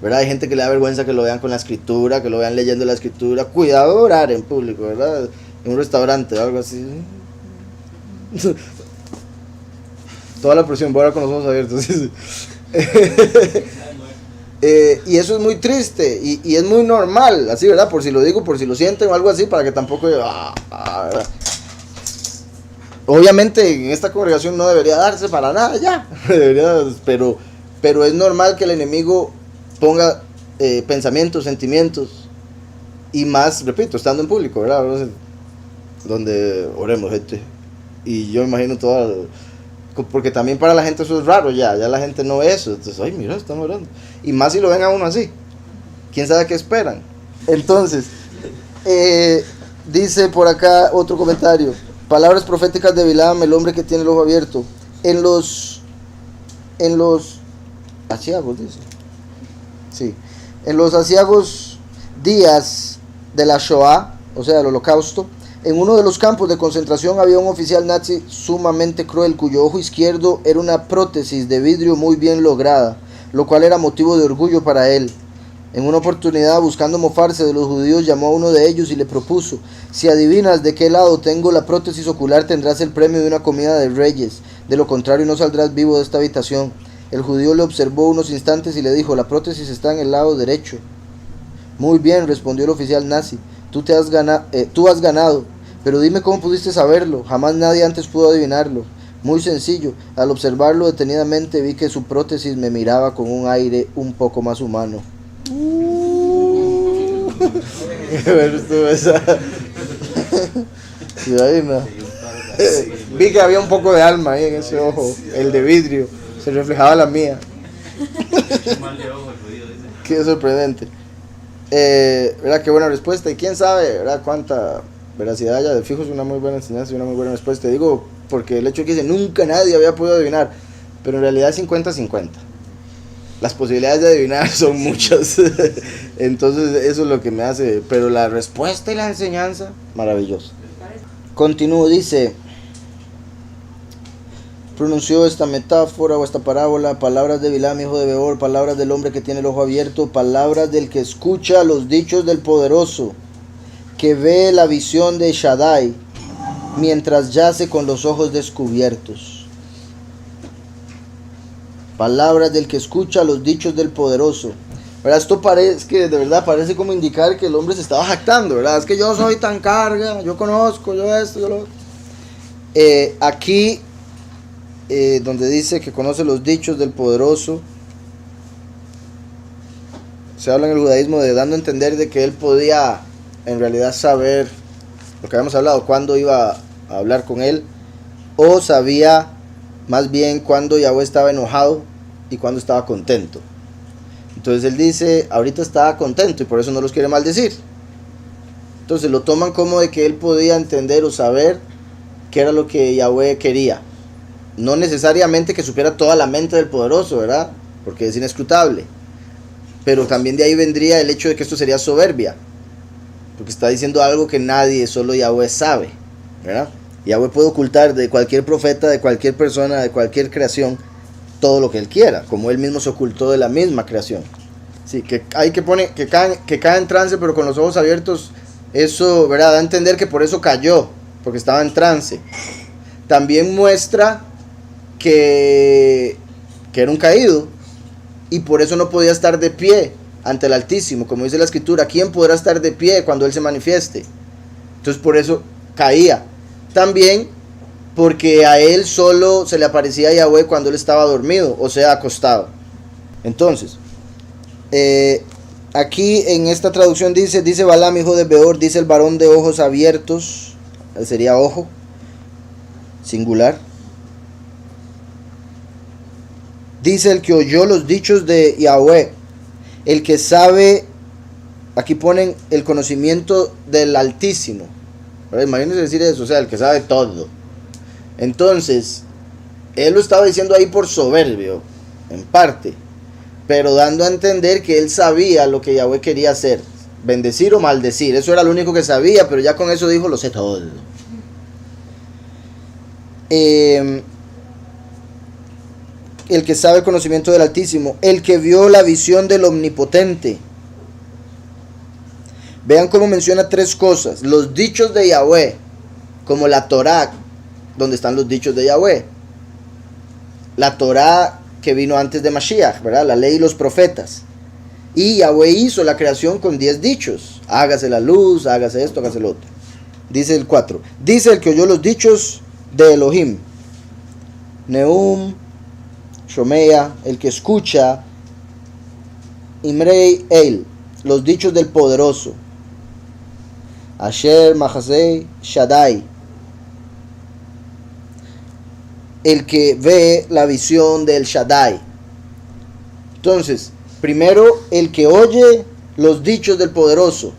¿verdad? Hay gente que le da vergüenza que lo vean con la escritura, que lo vean leyendo la escritura. Cuidado de orar en público, ¿verdad? En un restaurante o algo así. Toda la presión, voy a orar con los ojos abiertos. Y eso es muy triste y es muy normal, así, ¿verdad? Por si lo digo, por si lo sienten o algo así, para que tampoco... ¿verdad? Obviamente en esta congregación no debería darse para nada ya, pero es normal que el enemigo ponga pensamientos, sentimientos, y más, repito, estando en público, ¿verdad? Donde oremos, gente, y yo imagino porque también para la gente eso es raro, ya la gente no ve eso, entonces, ay, mira, estamos orando, y más si lo ven a uno así, quién sabe qué esperan. Entonces, dice por acá otro comentario, palabras proféticas de Bilam, el hombre que tiene el ojo abierto, en los aciagos, dice. Sí, en los aciagos días de la Shoah, o sea, del Holocausto, en uno de los campos de concentración había un oficial nazi sumamente cruel cuyo ojo izquierdo era una prótesis de vidrio muy bien lograda, lo cual era motivo de orgullo para él. En una oportunidad, buscando mofarse de los judíos, llamó a uno de ellos y le propuso, si adivinas de qué lado tengo la prótesis ocular, tendrás el premio de una comida de reyes, de lo contrario no saldrás vivo de esta habitación. El judío le observó unos instantes y le dijo, la prótesis está en el lado derecho. Muy bien, respondió el oficial nazi, tú has ganado, pero dime cómo pudiste saberlo, jamás nadie antes pudo adivinarlo. Muy sencillo, al observarlo detenidamente vi que su prótesis me miraba con un aire un poco más humano. Vi que había un poco de alma ahí en ese ojo, el de vidrio, se reflejaba la mía. Qué sorprendente. ¿Verdad? Qué buena respuesta, y quién sabe, ¿verdad? Cuánta veracidad haya. De fijo es una muy buena enseñanza y una muy buena respuesta. Te digo, porque el hecho de que dice nunca nadie había podido adivinar, pero en realidad es 50-50. Las posibilidades de adivinar son muchas. Entonces eso es lo que me hace, pero la respuesta y la enseñanza, maravilloso. Continúo, dice, pronunció esta metáfora o esta parábola, palabras de Bilam, hijo de Beor, palabras del hombre que tiene el ojo abierto, palabras del que escucha los dichos del poderoso, que ve la visión de Shaddai, mientras yace con los ojos descubiertos. Palabras del que escucha los dichos del poderoso. ¿Verdad? Esto parece que de verdad parece como indicar que el hombre se estaba jactando, ¿verdad? Es que yo soy tan carga, yo conozco, yo esto, yo lo otro. Aquí, donde dice que conoce los dichos del poderoso, se habla en el judaísmo de dando a entender de que él podía en realidad saber lo que habíamos hablado, cuándo iba a hablar con él, o sabía más bien cuándo Yahweh estaba enojado y cuándo estaba contento. Entonces él dice, ahorita estaba contento y por eso no los quiere maldecir. Entonces lo toman como de que él podía entender o saber qué era lo que Yahweh quería. No necesariamente que supiera toda la mente del poderoso, ¿verdad? Porque es inescrutable. Pero también de ahí vendría el hecho de que esto sería soberbia. Porque está diciendo algo que nadie, solo Yahweh sabe, ¿verdad? Yahweh puede ocultar de cualquier profeta, de cualquier persona, de cualquier creación, todo lo que él quiera, como él mismo se ocultó de la misma creación. Sí, que hay que poner, que cae en trance, pero con los ojos abiertos, eso, ¿verdad? Da a entender que por eso cayó, porque estaba en trance. También muestra que era un caído, y por eso no podía estar de pie ante el Altísimo, como dice la Escritura, ¿quién podrá estar de pie cuando él se manifieste? Entonces por eso caía. También porque a él solo se le aparecía Yahweh cuando él estaba dormido, o sea, acostado. Entonces, aquí en esta traducción dice Balaam, hijo de Beor, dice el varón de ojos abiertos, sería ojo, singular. Dice el que oyó los dichos de Yahweh, el que sabe, aquí ponen el conocimiento del Altísimo. Imagínense decir eso, o sea, el que sabe todo. Entonces, él lo estaba diciendo ahí por soberbio, en parte, pero dando a entender que él sabía lo que Yahweh quería hacer, bendecir o maldecir. Eso era lo único que sabía, pero ya con eso dijo, lo sé todo. El que sabe el conocimiento del Altísimo, el que vio la visión del Omnipotente. Vean cómo menciona tres cosas: los dichos de Yahweh, como la Torá, donde están los dichos de Yahweh, la Torá que vino antes de Mashiach, ¿verdad? La ley y los profetas. Y Yahweh hizo la creación con 10 dichos: hágase la luz, hágase esto, hágase lo otro. Dice el 4, dice el que oyó los dichos de Elohim, Neum, Shomea, el que escucha, Imrei El, los dichos del poderoso, Asher Mahasei Shaddai, el que ve la visión del Shaddai. Entonces, primero, el que oye los dichos del poderoso.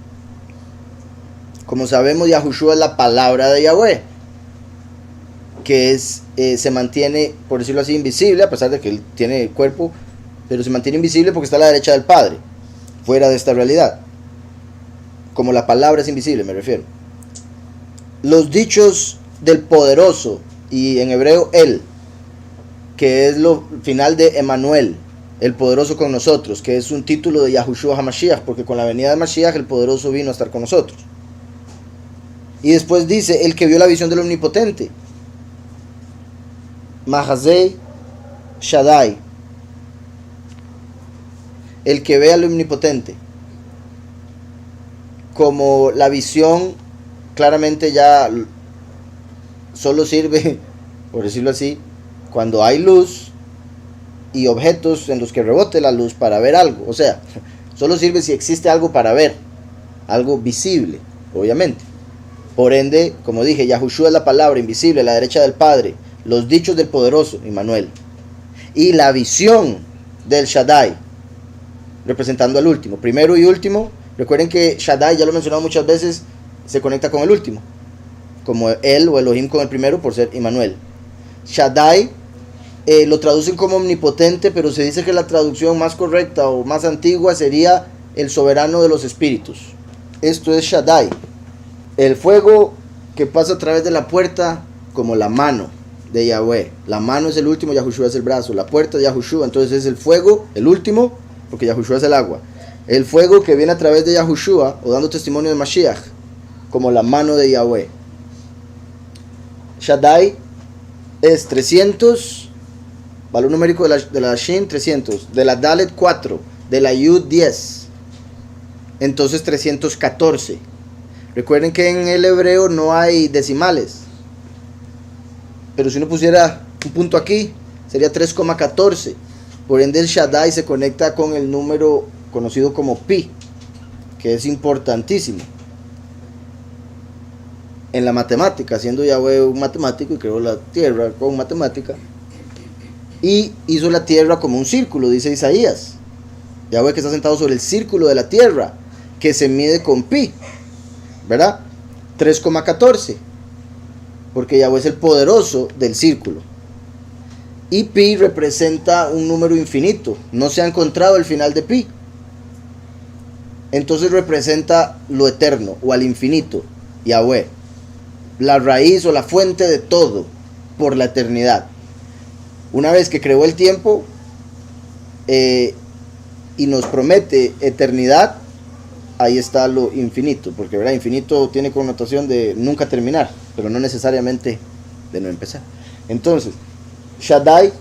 Como sabemos, Yahushua es la palabra de Yahweh, que se mantiene, por decirlo así, invisible, a pesar de que él tiene cuerpo, pero se mantiene invisible porque está a la derecha del Padre, fuera de esta realidad. Como la palabra es invisible, me refiero. Los dichos del poderoso, y en hebreo él, que es lo final de Emanuel, el poderoso con nosotros, que es un título de Yahushua HaMashiach, porque con la venida de Mashiach el poderoso vino a estar con nosotros. Y después dice, el que vio la visión del Omnipotente, Mahazei Shaddai, el que ve al Omnipotente. Como la visión claramente ya solo sirve, por decirlo así, cuando hay luz y objetos en los que rebote la luz para ver algo. O sea, solo sirve si existe algo para ver, algo visible, obviamente. Por ende, como dije, Yahushua es la palabra invisible a la derecha del Padre, los dichos del poderoso, Immanuel, y la visión del Shaddai, representando al último. Primero y último, recuerden que Shaddai, ya lo he mencionado muchas veces, se conecta con el último, como él o Elohim con el primero por ser Immanuel. Shaddai lo traducen como omnipotente, pero se dice que la traducción más correcta o más antigua sería el soberano de los espíritus. Esto es Shaddai, el fuego que pasa a través de la puerta, como la mano de Yahweh. La mano es el último, Yahushua es el brazo. La puerta de Yahushua, entonces es el fuego, el último, porque Yahushua es el agua. El fuego que viene a través de Yahushua, o dando testimonio de Mashiach, como la mano de Yahweh. Shaddai es 300, valor numérico de la Shin 300, de la Dalet 4, de la Yud 10, entonces 314. Recuerden que en el hebreo no hay decimales, pero si uno pusiera un punto aquí, sería 3,14. Por ende el Shaddai se conecta con el número conocido como Pi, que es importantísimo en la matemática, siendo Yahweh un matemático y creó la tierra con matemática y hizo la tierra como un círculo, dice Isaías. Yahweh que está sentado sobre el círculo de la tierra, que se mide con pi, ¿verdad? 3,14, porque Yahweh es el poderoso del círculo. Y pi representa un número infinito, no se ha encontrado el final de pi. Entonces representa lo eterno o al infinito, Yahweh, la raíz o la fuente de todo por la eternidad. Una vez que creó el tiempo y nos promete eternidad, ahí está lo infinito, porque ¿verdad? Infinito tiene connotación de nunca terminar, pero no necesariamente de no empezar. Entonces, Shaddai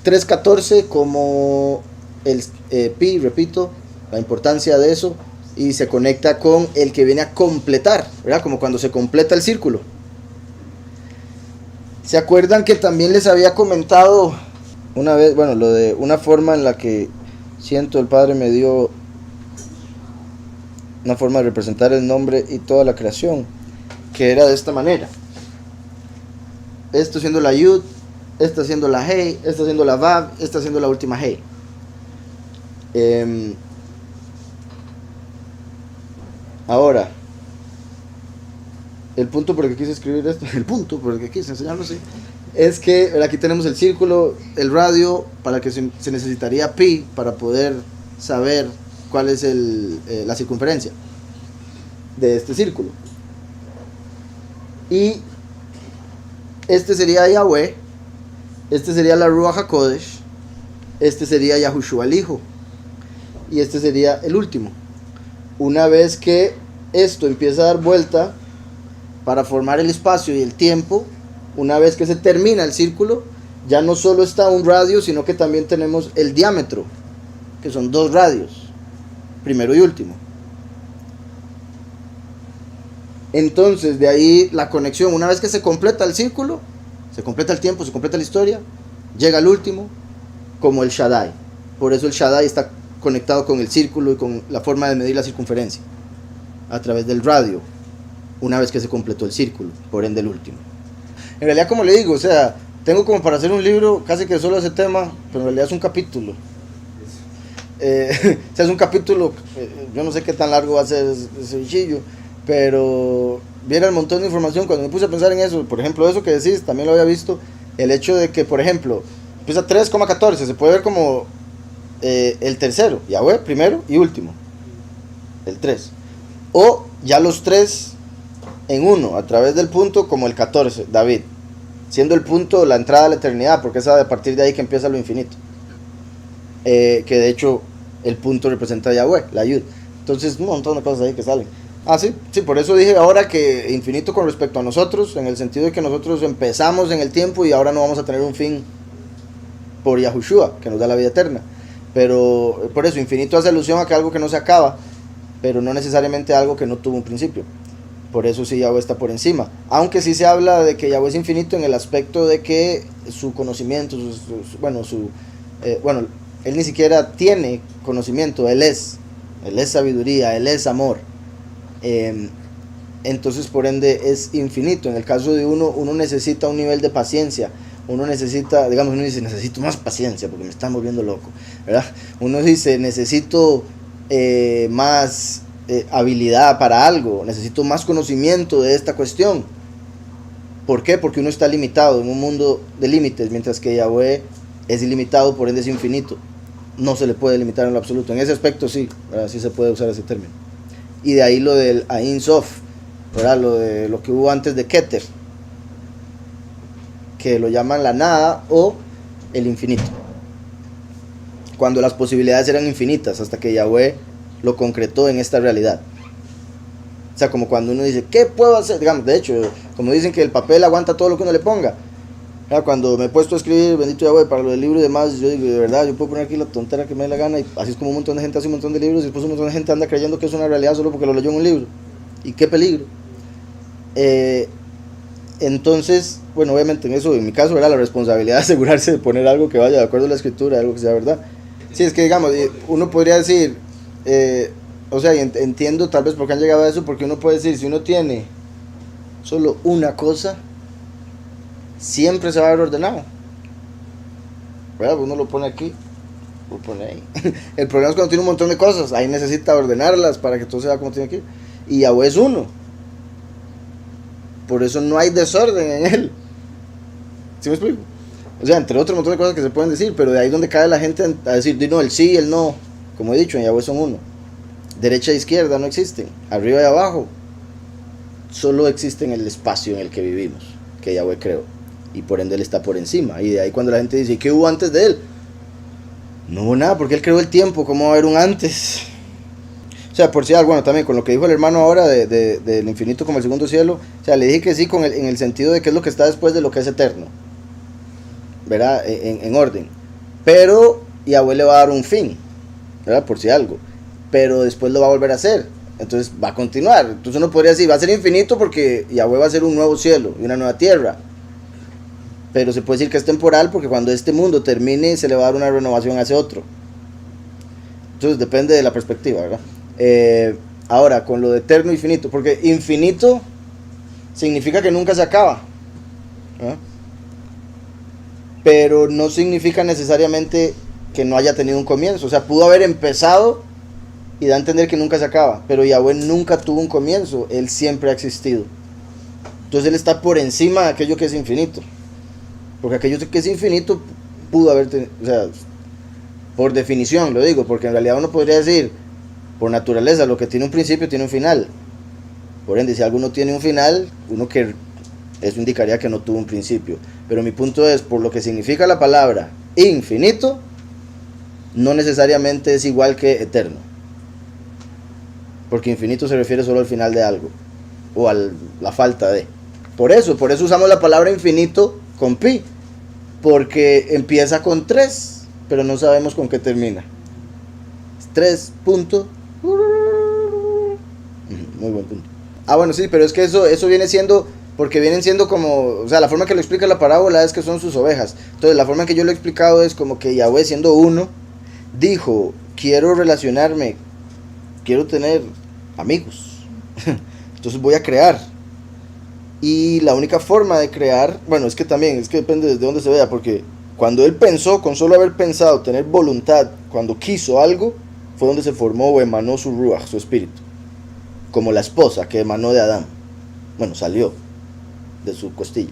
3.14 como el pi, repito, la importancia de eso, y se conecta con el que viene a completar, ¿verdad? Como cuando se completa el círculo. ¿Se acuerdan que también les había comentado una vez, bueno, lo de una forma en la que siento el Padre me dio una forma de representar el nombre y toda la creación, que era de esta manera? Esto siendo la Yud, esta siendo la Hei, esta siendo la Vav, esta siendo la última Hei. Ahora, el punto por el que quise escribir esto, el punto por el que quise enseñarlo así, es que aquí tenemos el círculo, el radio, para que se necesitaría pi para poder saber cuál es la circunferencia de este círculo. Y este sería Yahweh, este sería la Ruach HaKodesh, este sería Yahushua el Hijo, y este sería el último. Una vez que esto empieza a dar vuelta para formar el espacio y el tiempo, una vez que se termina el círculo, ya no solo está un radio, sino que también tenemos el diámetro, que son 2 radios, primero y último. Entonces, de ahí la conexión, una vez que se completa el círculo, se completa el tiempo, se completa la historia, llega el último, como el Shaddai. Por eso el Shaddai está conectado con el círculo y con la forma de medir la circunferencia, a través del radio, una vez que se completó el círculo, por ende el último. En realidad, como le digo, o sea, tengo como para hacer un libro casi que solo ese tema, pero en realidad es un capítulo. O sea, es un capítulo, yo no sé qué tan largo va a ser ese bichillo, pero viera el montón de información. Cuando me puse a pensar en eso, por ejemplo, eso que decís, también lo había visto, el hecho de que, por ejemplo, empieza 3,14, se puede ver como el tercero, Yahweh, primero y último, el 3, o ya los 3 en uno, a través del punto, como el 14, David, siendo el punto la entrada a la eternidad, porque es a partir de ahí que empieza lo infinito, que de hecho el punto representa a Yahweh, la Yud. Entonces un montón de cosas ahí que salen. Sí, por eso dije ahora que infinito con respecto a nosotros, en el sentido de que nosotros empezamos en el tiempo y ahora no vamos a tener un fin por Yahushua, que nos da la vida eterna. Pero por eso infinito hace alusión a que algo que no se acaba, pero no necesariamente algo que no tuvo un principio. Por eso sí Yahweh está por encima, aunque sí se habla de que Yahweh es infinito en el aspecto de que su conocimiento, él ni siquiera tiene conocimiento, él es sabiduría, él es amor. Entonces por ende es infinito. En el caso de uno necesita un nivel de paciencia, uno necesita, digamos, uno dice necesito más paciencia porque me están volviendo loco, ¿verdad? Uno dice necesito más habilidad para algo, necesito más conocimiento de esta cuestión. ¿Por qué? Porque uno está limitado en un mundo de límites, mientras que Yahweh es ilimitado, por ende es infinito, no se le puede limitar en lo absoluto. En ese aspecto sí, ¿verdad? Sí se puede usar ese término. Y de ahí lo del Ein Sof, ¿verdad? Lo que hubo antes de Keter, que lo llaman la nada o el infinito, cuando las posibilidades eran infinitas, hasta que Yahweh lo concretó en esta realidad. O sea, como cuando uno dice, ¿qué puedo hacer? Digamos, de hecho, como dicen que el papel aguanta todo lo que uno le ponga. Cuando me he puesto a escribir, bendito Yahweh, para lo del libro y demás, yo digo, de verdad, yo puedo poner aquí la tontera que me dé la gana, y así es como un montón de gente hace un montón de libros, y después un montón de gente anda creyendo que es una realidad solo porque lo leyó en un libro. Y qué peligro. Entonces, bueno, obviamente en eso, en mi caso, era la responsabilidad de asegurarse de poner algo que vaya de acuerdo a la escritura, algo que sea verdad. Sí, es que digamos, uno podría decir, o sea, entiendo tal vez por qué han llegado a eso, porque uno puede decir, si uno tiene solo una cosa, siempre se va a ver ordenado, ¿verdad? Uno lo pone aquí Por poner ahí. El problema es cuando tiene un montón de cosas, ahí necesita ordenarlas para que todo se vea como tiene que ir. Y Yahweh es uno. Por eso no hay desorden en él. ¿Sí me explico? O sea, entre otros montón de cosas que se pueden decir, pero de ahí es donde cae la gente a decir, no, el sí y el no. Como he dicho, en Yahweh son uno. Derecha e izquierda no existen, arriba y abajo. Solo existe en el espacio en el que vivimos, que Yahweh creó. Y por ende él está por encima. Y de ahí cuando la gente dice, ¿qué hubo antes de él? No hubo nada, porque él creó el tiempo, ¿cómo va a haber un antes? O sea, por si algo, bueno, también con lo que dijo el hermano ahora del infinito como el segundo cielo, o sea, le dije que sí en el sentido de que es lo que está después de lo que es eterno, ¿verdad? En orden. Pero Yahweh le va a dar un fin, ¿verdad? Por si algo. Pero después lo va a volver a hacer. Entonces va a continuar. Entonces uno podría decir, va a ser infinito porque Yahweh va a ser un nuevo cielo y una nueva tierra. Pero se puede decir que es temporal porque cuando este mundo termine se le va a dar una renovación a ese otro. Entonces depende de la perspectiva, ¿verdad? Ahora, con lo de eterno e infinito, porque infinito significa que nunca se acaba, ¿verdad? Pero no significa necesariamente que no haya tenido un comienzo. O sea, pudo haber empezado y da a entender que nunca se acaba, pero Yahweh nunca tuvo un comienzo, él siempre ha existido. Entonces él está por encima de aquello que es infinito, porque aquello que es infinito pudo haber tenido, o sea, por definición lo digo, porque en realidad uno podría decir, por naturaleza, lo que tiene un principio tiene un final. Por ende, si algo no tiene un final, eso indicaría que no tuvo un principio. Pero mi punto es, por lo que significa la palabra infinito, no necesariamente es igual que eterno. Porque infinito se refiere solo al final de algo, o a la falta de. Por eso usamos la palabra infinito con pi, porque empieza con 3, pero no sabemos con qué termina. 3 punto. Muy buen punto. Bueno, sí, pero es que eso viene siendo, porque vienen siendo como, o sea, la forma que lo explica la parábola es que son sus ovejas. Entonces la forma en que yo lo he explicado es como que Yahweh, siendo uno, dijo, quiero relacionarme, quiero tener amigos, entonces voy a crear. Y la única forma de crear, bueno, es que depende de dónde se vea, porque cuando él pensó, con solo haber pensado, tener voluntad, cuando quiso algo, fue donde se formó o emanó su ruach, su espíritu, como la esposa que emanó de Adán. Bueno, salió de su costilla.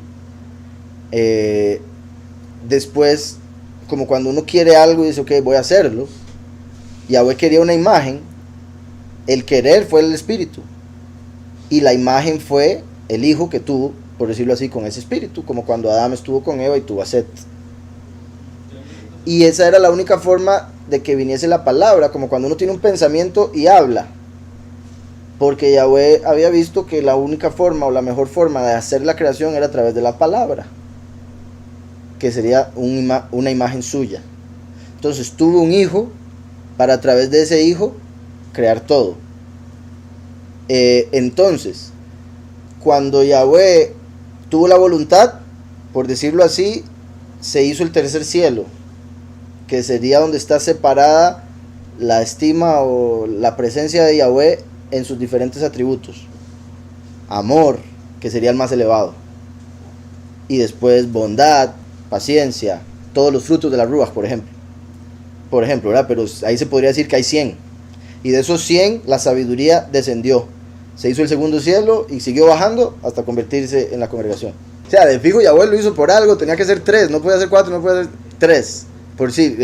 Después, como cuando uno quiere algo y dice, ok, voy a hacerlo, Yahweh quería una imagen, el querer fue el espíritu, y la imagen fue el hijo que tuvo, por decirlo así, con ese espíritu, como cuando Adán estuvo con Eva y tuvo a Set. Y esa era la única forma de que viniese la palabra, como cuando uno tiene un pensamiento y habla, porque Yahweh había visto que la única forma o la mejor forma de hacer la creación era a través de la palabra, que sería una imagen suya. Entonces tuvo un hijo para a través de ese hijo crear todo. Entonces, cuando Yahweh tuvo la voluntad, por decirlo así, se hizo el tercer cielo, que sería donde está separada la estima o la presencia de Yahweh en sus diferentes atributos. Amor, que sería el más elevado, y después bondad, paciencia, todos los frutos de la ruach, por ejemplo, ¿verdad? Pero ahí se podría decir que hay 100, y de esos 100 la sabiduría descendió, se hizo el segundo cielo y siguió bajando hasta convertirse en la congregación. O sea, de fijo Yahweh lo hizo por algo, tenía que ser 3, no podía ser 4, no podía ser 3. Por sí,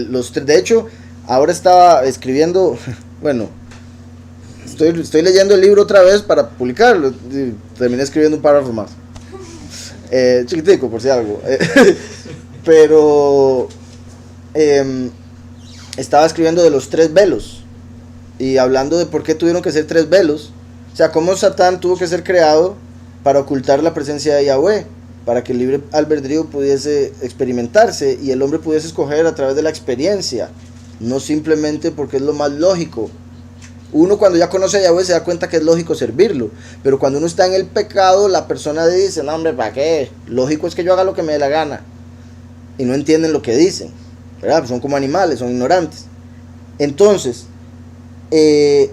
los 3. De hecho, ahora estaba escribiendo, bueno, estoy leyendo el libro otra vez para publicarlo, terminé escribiendo un párrafo más. Chiquitico, por si algo. Pero estaba escribiendo de los 3 velos y hablando de por qué tuvieron que ser 3 velos. O sea, cómo Satán tuvo que ser creado para ocultar la presencia de Yahweh, para que el libre albedrío pudiese experimentarse y el hombre pudiese escoger a través de la experiencia, no simplemente porque es lo más lógico. Uno cuando ya conoce a Yahweh se da cuenta que es lógico servirlo, pero cuando uno está en el pecado, la persona dice, no hombre, ¿para qué? Lógico es que yo haga lo que me dé la gana, y no entienden lo que dicen, ¿verdad? Pues son como animales, son ignorantes. Entonces, 3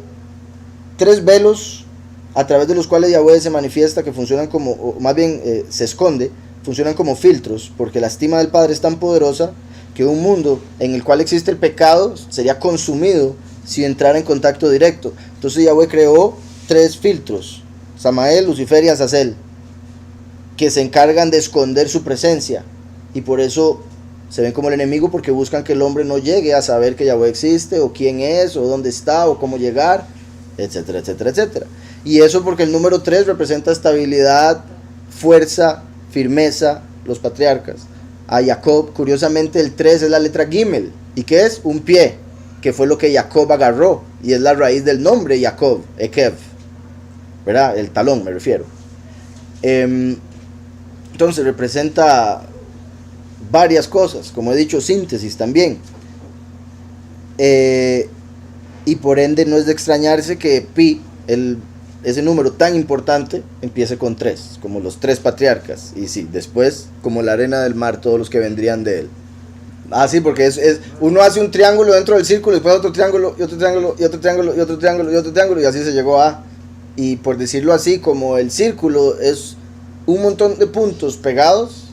velos a través de los cuales Yahweh se manifiesta, que funcionan como, o más bien se esconde, funcionan como filtros, porque la estima del Padre es tan poderosa que un mundo en el cual existe el pecado sería consumido si entrara en contacto directo. Entonces Yahweh creó 3 filtros, Samael, Lucifer y Azazel, que se encargan de esconder su presencia, y por eso se ven como el enemigo, porque buscan que el hombre no llegue a saber que Yahweh existe, o quién es, o dónde está, o cómo llegar, etcétera, etcétera, etcétera. Y eso porque el número 3 representa estabilidad, fuerza, firmeza, los patriarcas. A Jacob, curiosamente, el 3 es la letra Gimel. ¿Y qué es? Un pie, que fue lo que Jacob agarró, y es la raíz del nombre Jacob, Ekev, ¿verdad? El talón, me refiero. Entonces representa varias cosas, como he dicho, síntesis también. Y por ende no es de extrañarse que Pi, ese número tan importante, empiece con 3, como los 3 patriarcas. Y sí, después, como la arena del mar, todos los que vendrían de él. Ah, sí, porque uno hace un triángulo dentro del círculo, después otro triángulo, y otro triángulo, y otro triángulo, y otro triángulo, y otro triángulo, y así se llegó a... Y por decirlo así, como el círculo es un montón de puntos pegados,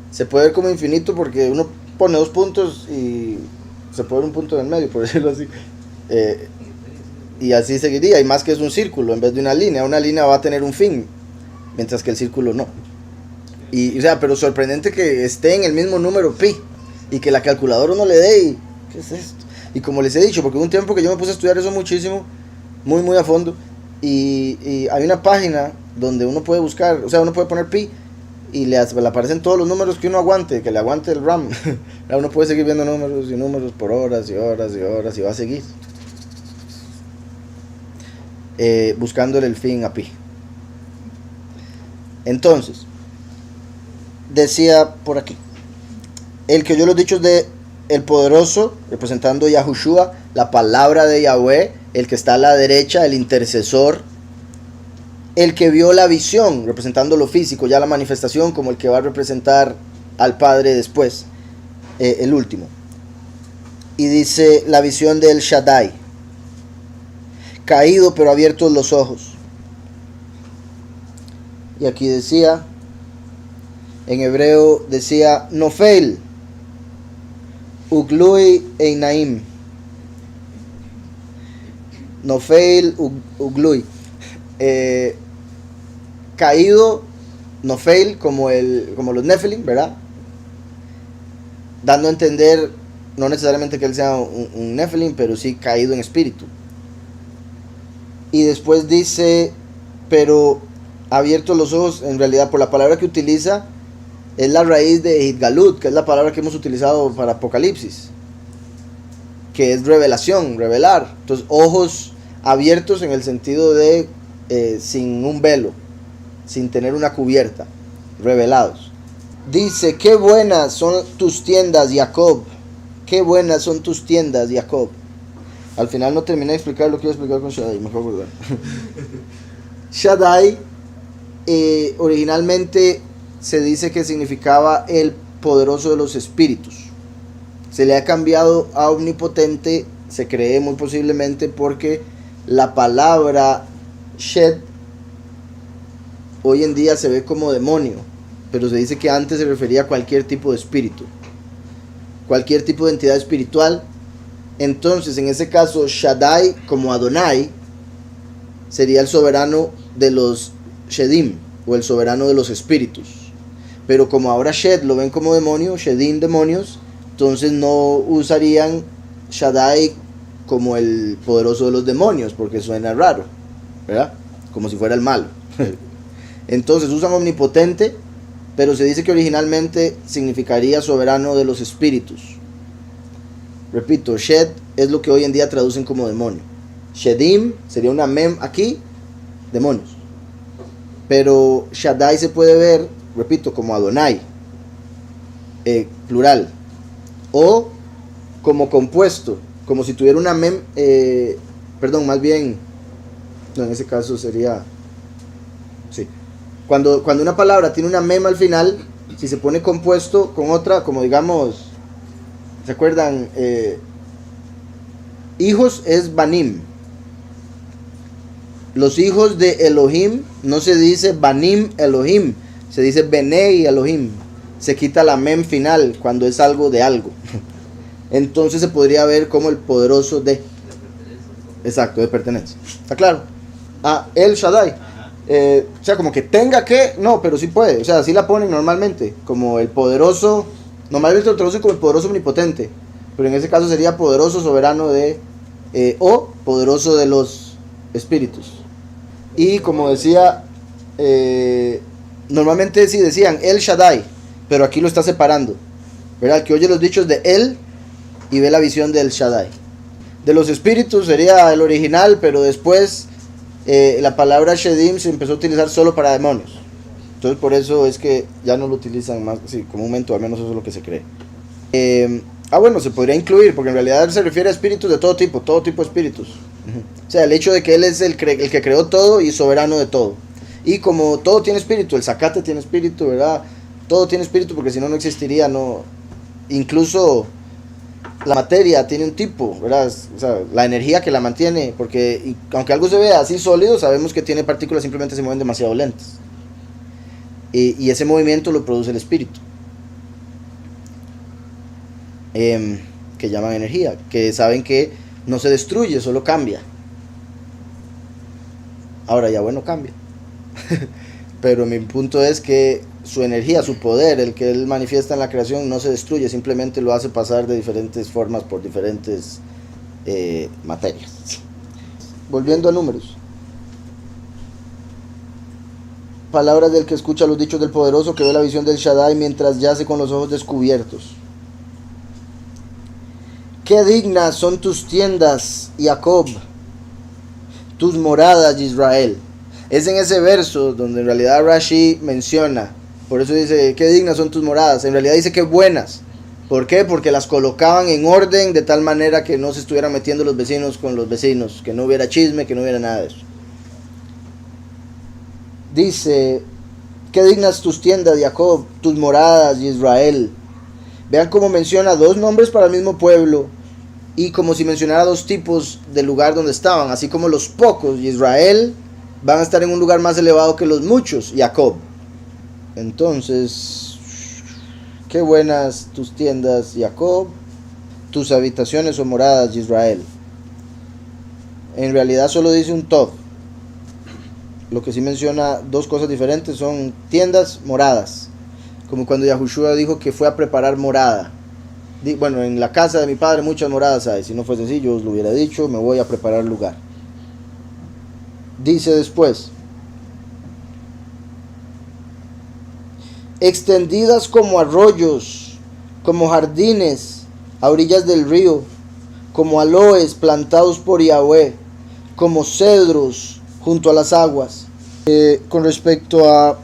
se puede ver como infinito, porque uno pone 2 puntos y se puede ver un punto en el medio, por decirlo así. Y así seguiría, y más que es un círculo en vez de una línea va a tener un fin, mientras que el círculo no. Y, o sea, pero sorprendente que esté en el mismo número pi, y que la calculadora no le dé, y ¿qué es esto? Y como les he dicho, porque hubo un tiempo que yo me puse a estudiar eso muchísimo, muy muy a fondo, y hay una página donde uno puede buscar, o sea, uno puede poner pi, y le aparecen todos los números que uno aguante, que le aguante el RAM. Uno puede seguir viendo números y números por horas y horas y horas, y va a seguir buscándole el fin a pi. Entonces, decía por aquí, el que oyó los dichos de el poderoso, representando Yahushua, la palabra de Yahweh, el que está a la derecha, el intercesor, el que vio la visión, representando lo físico, ya la manifestación, como el que va a representar al Padre después, el último. Y dice la visión del Shaddai, caído pero abiertos los ojos. Y aquí decía, en hebreo decía, Nofel, Uglui Einaim. Nofel, Uglui. Caído, Nofel, como los Nephilim, ¿verdad? Dando a entender, no necesariamente que él sea un Nephilim, pero sí caído en espíritu. Y después dice, pero abiertos los ojos, en realidad por la palabra que utiliza, es la raíz de Hitgalut, que es la palabra que hemos utilizado para Apocalipsis, que es revelación, revelar. Entonces, ojos abiertos en el sentido de sin un velo, sin tener una cubierta, revelados. Dice, qué buenas son tus tiendas, Jacob, qué buenas son tus tiendas, Jacob. Al final no terminé de explicar lo que iba a explicar con Shaddai, me acabo de acordar. Shaddai originalmente se dice que significaba el poderoso de los espíritus. Se le ha cambiado a omnipotente, se cree muy posiblemente porque la palabra Shed hoy en día se ve como demonio, pero se dice que antes se refería a cualquier tipo de espíritu, cualquier tipo de entidad espiritual. Entonces, en ese caso, Shaddai, como Adonai, sería el soberano de los Shedim, o el soberano de los espíritus. Pero como ahora Shed lo ven como demonio, Shedim, demonios, entonces no usarían Shaddai como el poderoso de los demonios, porque suena raro, ¿verdad? Como si fuera el malo. Entonces usan omnipotente, pero se dice que originalmente significaría soberano de los espíritus. Repito, Shed es lo que hoy en día traducen como demonio. Shedim sería una mem aquí, demonios. Pero Shaddai se puede ver, repito, como Adonai, plural. O como compuesto, como si tuviera una mem, perdón, más bien, no, en ese caso sería, sí. Cuando una palabra tiene una mem al final, si se pone compuesto con otra, como digamos, ¿se acuerdan? Hijos es Banim. Los hijos de Elohim no se dice Banim Elohim, se dice Benei Elohim. se quita la mem final cuando es algo de algo. Entonces se podría ver como el poderoso de. Exacto, de pertenencia. ¿Está claro? El Shaddai. O sea, como que tenga que, no, pero sí puede. O sea, así la ponen normalmente. Como el poderoso, normalmente lo traducen como el poderoso omnipotente. Pero en ese caso sería poderoso soberano de, o poderoso de los espíritus. Y como decía, normalmente sí decían el Shaddai, pero aquí lo está separando, ¿verdad? El que oye los dichos de él y ve la visión del Shaddai. De los espíritus sería el original, pero después la palabra Shedim se empezó a utilizar solo para demonios. Entonces por eso es que ya no lo utilizan más, sí, comúnmente, o al menos eso es lo que se cree. Bueno, se podría incluir, porque en realidad se refiere a espíritus de todo tipo de espíritus. O sea, el hecho de que él es el que creó todo y soberano de todo. Y como todo tiene espíritu, el zacate tiene espíritu, ¿verdad? Todo tiene espíritu, porque si no, no existiría, no. Incluso la materia tiene un tipo, ¿verdad? O sea, la energía que la mantiene, porque aunque algo se vea así sólido, sabemos que tiene partículas, simplemente se mueven demasiado lentas. Y ese movimiento lo produce el espíritu. Que llaman energía, que saben que no se destruye, solo cambia. Ahora ya bueno, cambia. Pero mi punto es que su energía, su poder, el que él manifiesta en la creación, no se destruye, simplemente lo hace pasar de diferentes formas por diferentes materias. Volviendo a Números. Palabras del que escucha los dichos del poderoso, que ve la visión del Shaddai mientras yace con los ojos descubiertos. Qué dignas son tus tiendas, Jacob, tus moradas, Israel. Es en ese verso donde en realidad Rashi menciona, por eso dice, qué dignas son tus moradas. En realidad dice que buenas. ¿Por qué? Porque las colocaban en orden de tal manera que no se estuvieran metiendo los vecinos con los vecinos, que no hubiera chisme, que no hubiera nada de eso. Dice, qué dignas tus tiendas, Jacob, tus moradas, Israel. Vean cómo menciona dos nombres para el mismo pueblo, y como si mencionara dos tipos del lugar donde estaban, así como los pocos, Israel, van a estar en un lugar más elevado que los muchos, Jacob. Entonces, qué buenas tus tiendas, Jacob, tus habitaciones o moradas, Israel. En realidad solo dice un tov. Lo que sí menciona dos cosas diferentes son tiendas, moradas. Como cuando Yahushua dijo que fue a preparar morada. Bueno, en la casa de mi padre muchas moradas hay. Si no fuese así, yo os lo hubiera dicho, me voy a preparar lugar. Dice después, extendidas como arroyos, como jardines a orillas del río, como aloes plantados por Yahweh, como cedros junto a las aguas. Con respecto a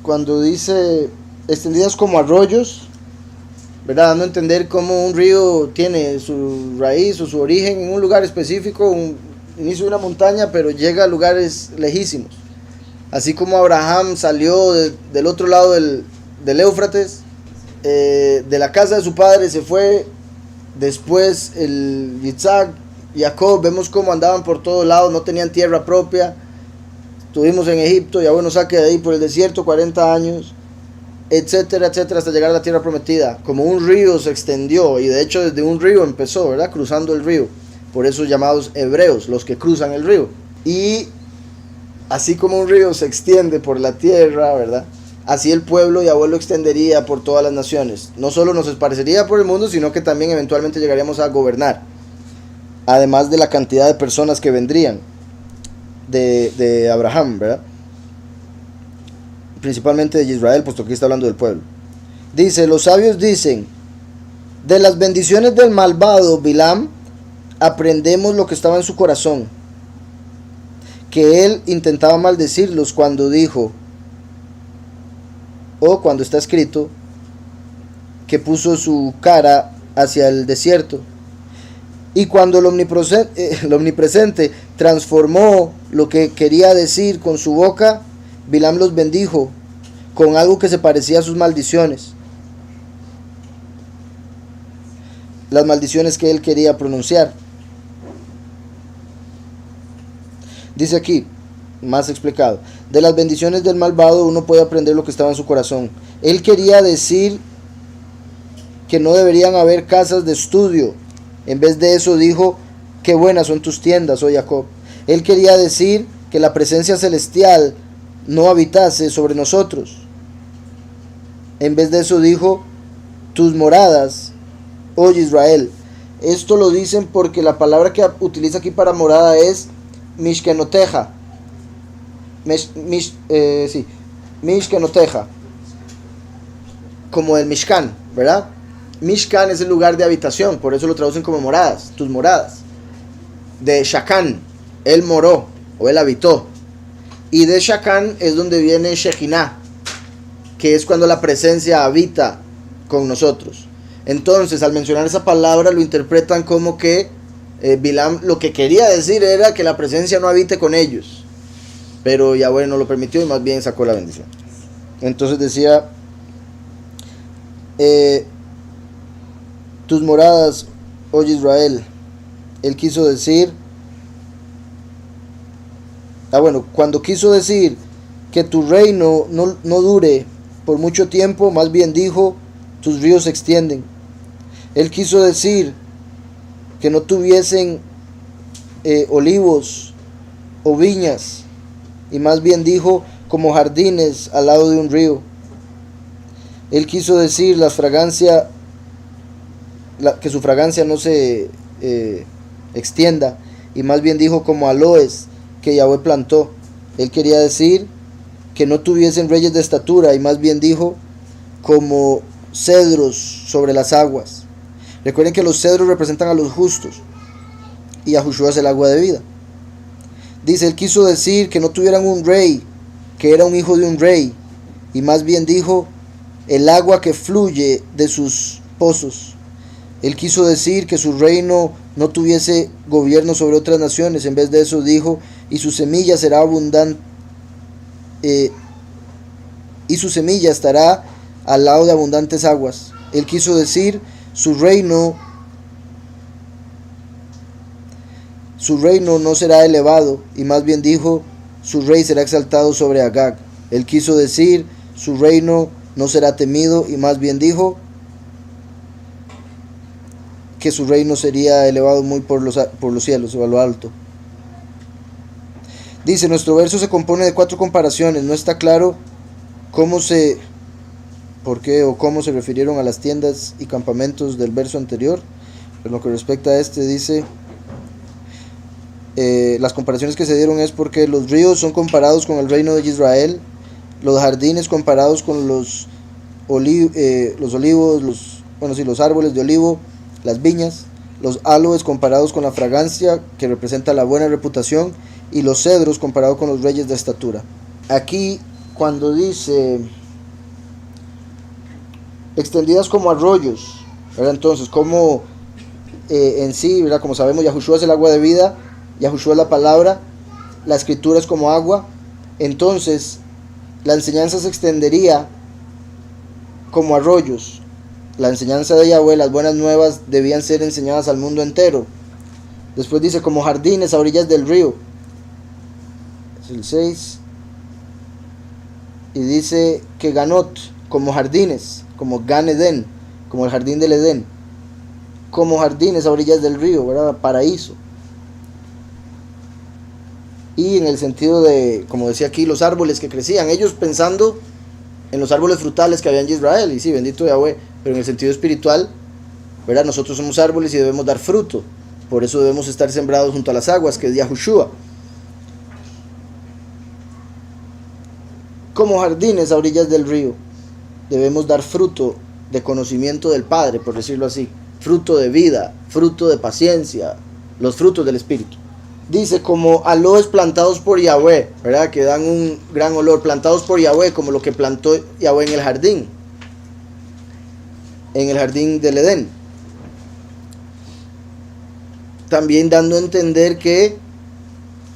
cuando dice extendidas como arroyos, ¿verdad? Dando a entender cómo un río tiene su raíz o su origen en un lugar específico, un inicio de una montaña, pero llega a lugares lejísimos. Así como Abraham salió del otro lado del Éufrates, de la casa de su padre se fue, después el Yitzhak, Jacob, vemos cómo andaban por todos lados, no tenían tierra propia. Estuvimos en Egipto, Yahweh nos saque de ahí por el desierto 40 años, etcétera, etcétera, hasta llegar a la tierra prometida. Como un río se extendió, y de hecho desde un río empezó, ¿verdad? Cruzando el río. Por eso llamados hebreos, los que cruzan el río. Y así como un río se extiende por la tierra, ¿verdad? Así el pueblo Yahweh lo extendería por todas las naciones. No solo nos esparcería por el mundo, sino que también eventualmente llegaríamos a gobernar. Además de la cantidad de personas que vendrían de Abraham, ¿verdad? Principalmente de Israel, puesto que aquí está hablando del pueblo. Dice, los sabios dicen, de las bendiciones del malvado Bilam, aprendemos lo que estaba en su corazón, que él intentaba maldecirlos cuando dijo, o cuando está escrito, que puso su cara hacia el desierto. Y cuando el omnipresente transformó lo que quería decir con su boca, Bilam los bendijo con algo que se parecía a sus maldiciones. Las maldiciones que él quería pronunciar. Dice aquí, más explicado. De las bendiciones del malvado uno puede aprender lo que estaba en su corazón. Él quería decir que no deberían haber casas de estudio. En vez de eso dijo, qué buenas son tus tiendas, oh Jacob. Él quería decir que la presencia celestial no habitase sobre nosotros. En vez de eso dijo, tus moradas, oh Israel. Esto lo dicen porque la palabra que utiliza aquí para morada es Mishkenoteja. Mishkenoteja. Como el Mishkan, ¿verdad? Mishkan es el lugar de habitación, por eso lo traducen como moradas, tus moradas. De Shakan, él moró o él habitó. Y de Shakan es donde viene Shekinah, que es cuando la presencia habita con nosotros. Entonces, al mencionar esa palabra, lo interpretan como que Bilam lo que quería decir era que la presencia no habite con ellos. Pero Yahweh no lo permitió y más bien sacó la bendición. Entonces decía, tus moradas, oh Israel. Él quiso decir, cuando quiso decir que tu reino no dure por mucho tiempo, más bien dijo, tus ríos se extienden. Él quiso decir que no tuviesen olivos o viñas, y más bien dijo como jardines al lado de un río. Él quiso decir que su fragancia no se extienda, y más bien dijo como aloes que Yahweh plantó. Él quería decir que no tuviesen reyes de estatura, y más bien dijo como cedros sobre las aguas. Recuerden que los cedros representan a los justos y Yahushua es el agua de vida. Dice, él quiso decir que no tuvieran un rey, que era un hijo de un rey, y más bien dijo el agua que fluye de sus pozos. Él quiso decir que su reino no tuviese gobierno sobre otras naciones. En vez de eso dijo, y su semilla será abundante, y su semilla estará al lado de abundantes aguas. Él quiso decir, su reino no será elevado, y más bien dijo, su rey será exaltado sobre Agag. Él quiso decir, su reino no será temido, y más bien dijo que su reino sería elevado muy por los cielos o a lo alto. Dice, nuestro verso se compone de 4 comparaciones. No está claro por qué o cómo se refirieron a las tiendas y campamentos del verso anterior. En lo que respecta a este, dice, las comparaciones que se dieron es porque los ríos son comparados con el reino de Israel, los jardines comparados con los olivos, los árboles de olivo, las viñas, los aloes comparados con la fragancia que representa la buena reputación, y los cedros comparados con los reyes de estatura. Aquí cuando dice extendidas como arroyos, ¿verdad? Entonces, como en sí, ¿verdad? Como sabemos, Yahushua es el agua de vida, Yahushua es la palabra, la escritura es como agua. Entonces, la enseñanza se extendería como arroyos. La enseñanza de Yahweh, las buenas nuevas, debían ser enseñadas al mundo entero. Después dice, como jardines a orillas del río. Es el 6. Y dice que Ganot, como jardines, como Gan Eden, como el jardín del Edén, como jardines a orillas del río, ¿verdad? Paraíso. Y en el sentido de, como decía aquí, los árboles que crecían, ellos pensando en los árboles frutales que había en Israel, y sí, bendito Yahweh, pero en el sentido espiritual, ¿verdad? Nosotros somos árboles y debemos dar fruto, por eso debemos estar sembrados junto a las aguas, que es Yahushua. Como jardines a orillas del río, debemos dar fruto de conocimiento del Padre, por decirlo así, fruto de vida, fruto de paciencia, los frutos del Espíritu. Dice, como aloes plantados por Yahweh, ¿verdad? Que dan un gran olor, plantados por Yahweh, como lo que plantó Yahweh en el jardín del Edén. También dando a entender que,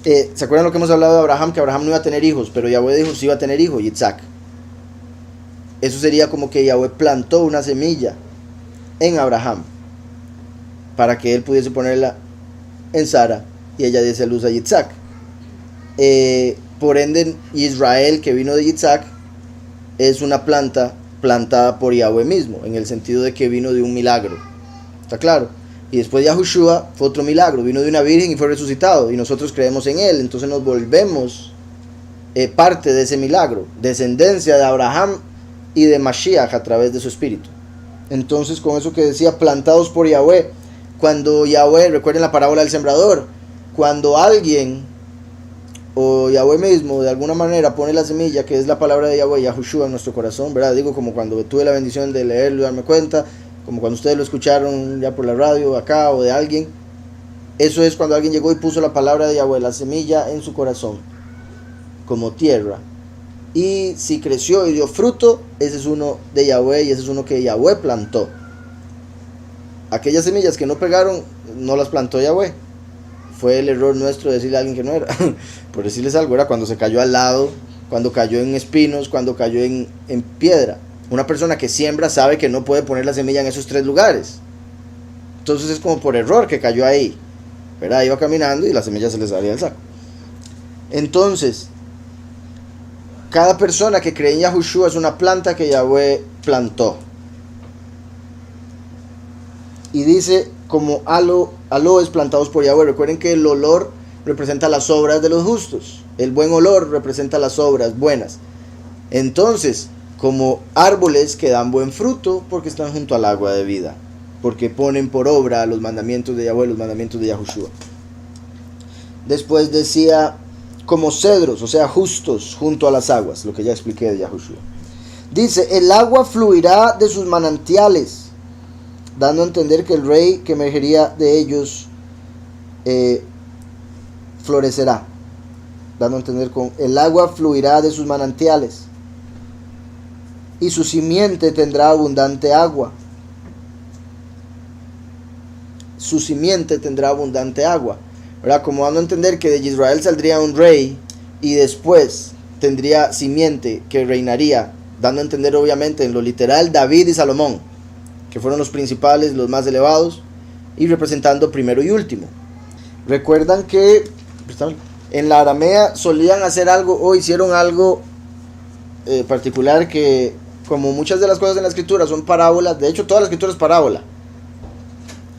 ¿se acuerdan lo que hemos hablado de Abraham? Que Abraham no iba a tener hijos, pero Yahweh dijo sí iba a tener hijo, Yitzhak. Eso sería como que Yahweh plantó una semilla en Abraham, para que él pudiese ponerla en Sara, y ella diese a luz a Yitzhak. por ende Israel, que vino de Yitzhak, es una planta plantada por Yahweh mismo, en el sentido de que vino de un milagro. ¿Está claro? Y después Yahushua fue otro milagro, vino de una virgen y fue resucitado, y nosotros creemos en él, entonces nos volvemos parte de ese milagro, descendencia de Abraham y de Mashiach a través de su espíritu. Entonces, con eso que decía, plantados por Yahweh, cuando Yahweh, recuerden la parábola del sembrador, cuando alguien o Yahweh mismo de alguna manera pone la semilla, que es la palabra de Yahweh, Yahushua, en nuestro corazón, ¿verdad? Digo, como cuando tuve la bendición de leerlo y darme cuenta, como cuando ustedes lo escucharon ya por la radio acá o de alguien, eso es cuando alguien llegó y puso la palabra de Yahweh, la semilla, en su corazón como tierra, y si creció y dio fruto, ese es uno de Yahweh y ese es uno que Yahweh plantó. Aquellas semillas que no pegaron, no las plantó Yahweh. Fue el error nuestro decirle a alguien que no era. Por decirles algo, era cuando se cayó al lado, cuando cayó en espinos, cuando cayó en piedra. Una persona que siembra sabe que no puede poner la semilla en esos 3 lugares. Entonces es como por error que cayó ahí, ¿verdad? Iba caminando y la semilla se le salía del saco. Entonces, cada persona que cree en Yahushua es una planta que Yahweh plantó. Y dice, como aloes plantados por Yahweh. Recuerden que el olor representa las obras de los justos. El buen olor representa las obras buenas. Entonces, como árboles que dan buen fruto porque están junto al agua de vida, porque ponen por obra los mandamientos de Yahweh, los mandamientos de Yahushua. Después decía, como cedros, o sea, justos junto a las aguas, lo que ya expliqué de Yahushua. Dice, el agua fluirá de sus manantiales, dando a entender que el rey que emergería de ellos florecerá. Dando a entender con el agua fluirá de sus manantiales, y su simiente tendrá abundante agua. Su simiente tendrá abundante agua, ¿verdad? Como dando a entender que de Israel saldría un rey y después tendría simiente que reinaría, dando a entender obviamente en lo literal David y Salomón, que fueron los principales, los más elevados, y representando primero y último. Recuerdan que en la aramea solían hacer algo o hicieron algo particular, que como muchas de las cosas en la escritura son parábolas, de hecho toda la escritura es parábola,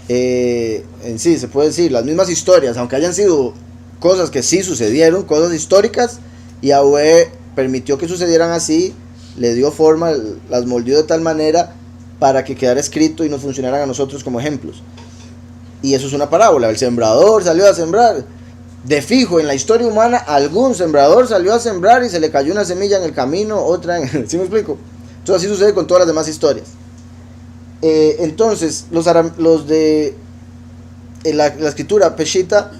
en sí se puede decir, las mismas historias, aunque hayan sido cosas que sí sucedieron, cosas históricas, Yahweh permitió que sucedieran así, le dio forma, las moldeó de tal manera para que quedara escrito y nos funcionaran a nosotros como ejemplos. Y eso es una parábola. El sembrador salió a sembrar. De fijo, en la historia humana, algún sembrador salió a sembrar y se le cayó una semilla en el camino, otra en... ¿Sí me explico? Entonces así sucede con todas las demás historias. Entonces, los de la escritura Peshita,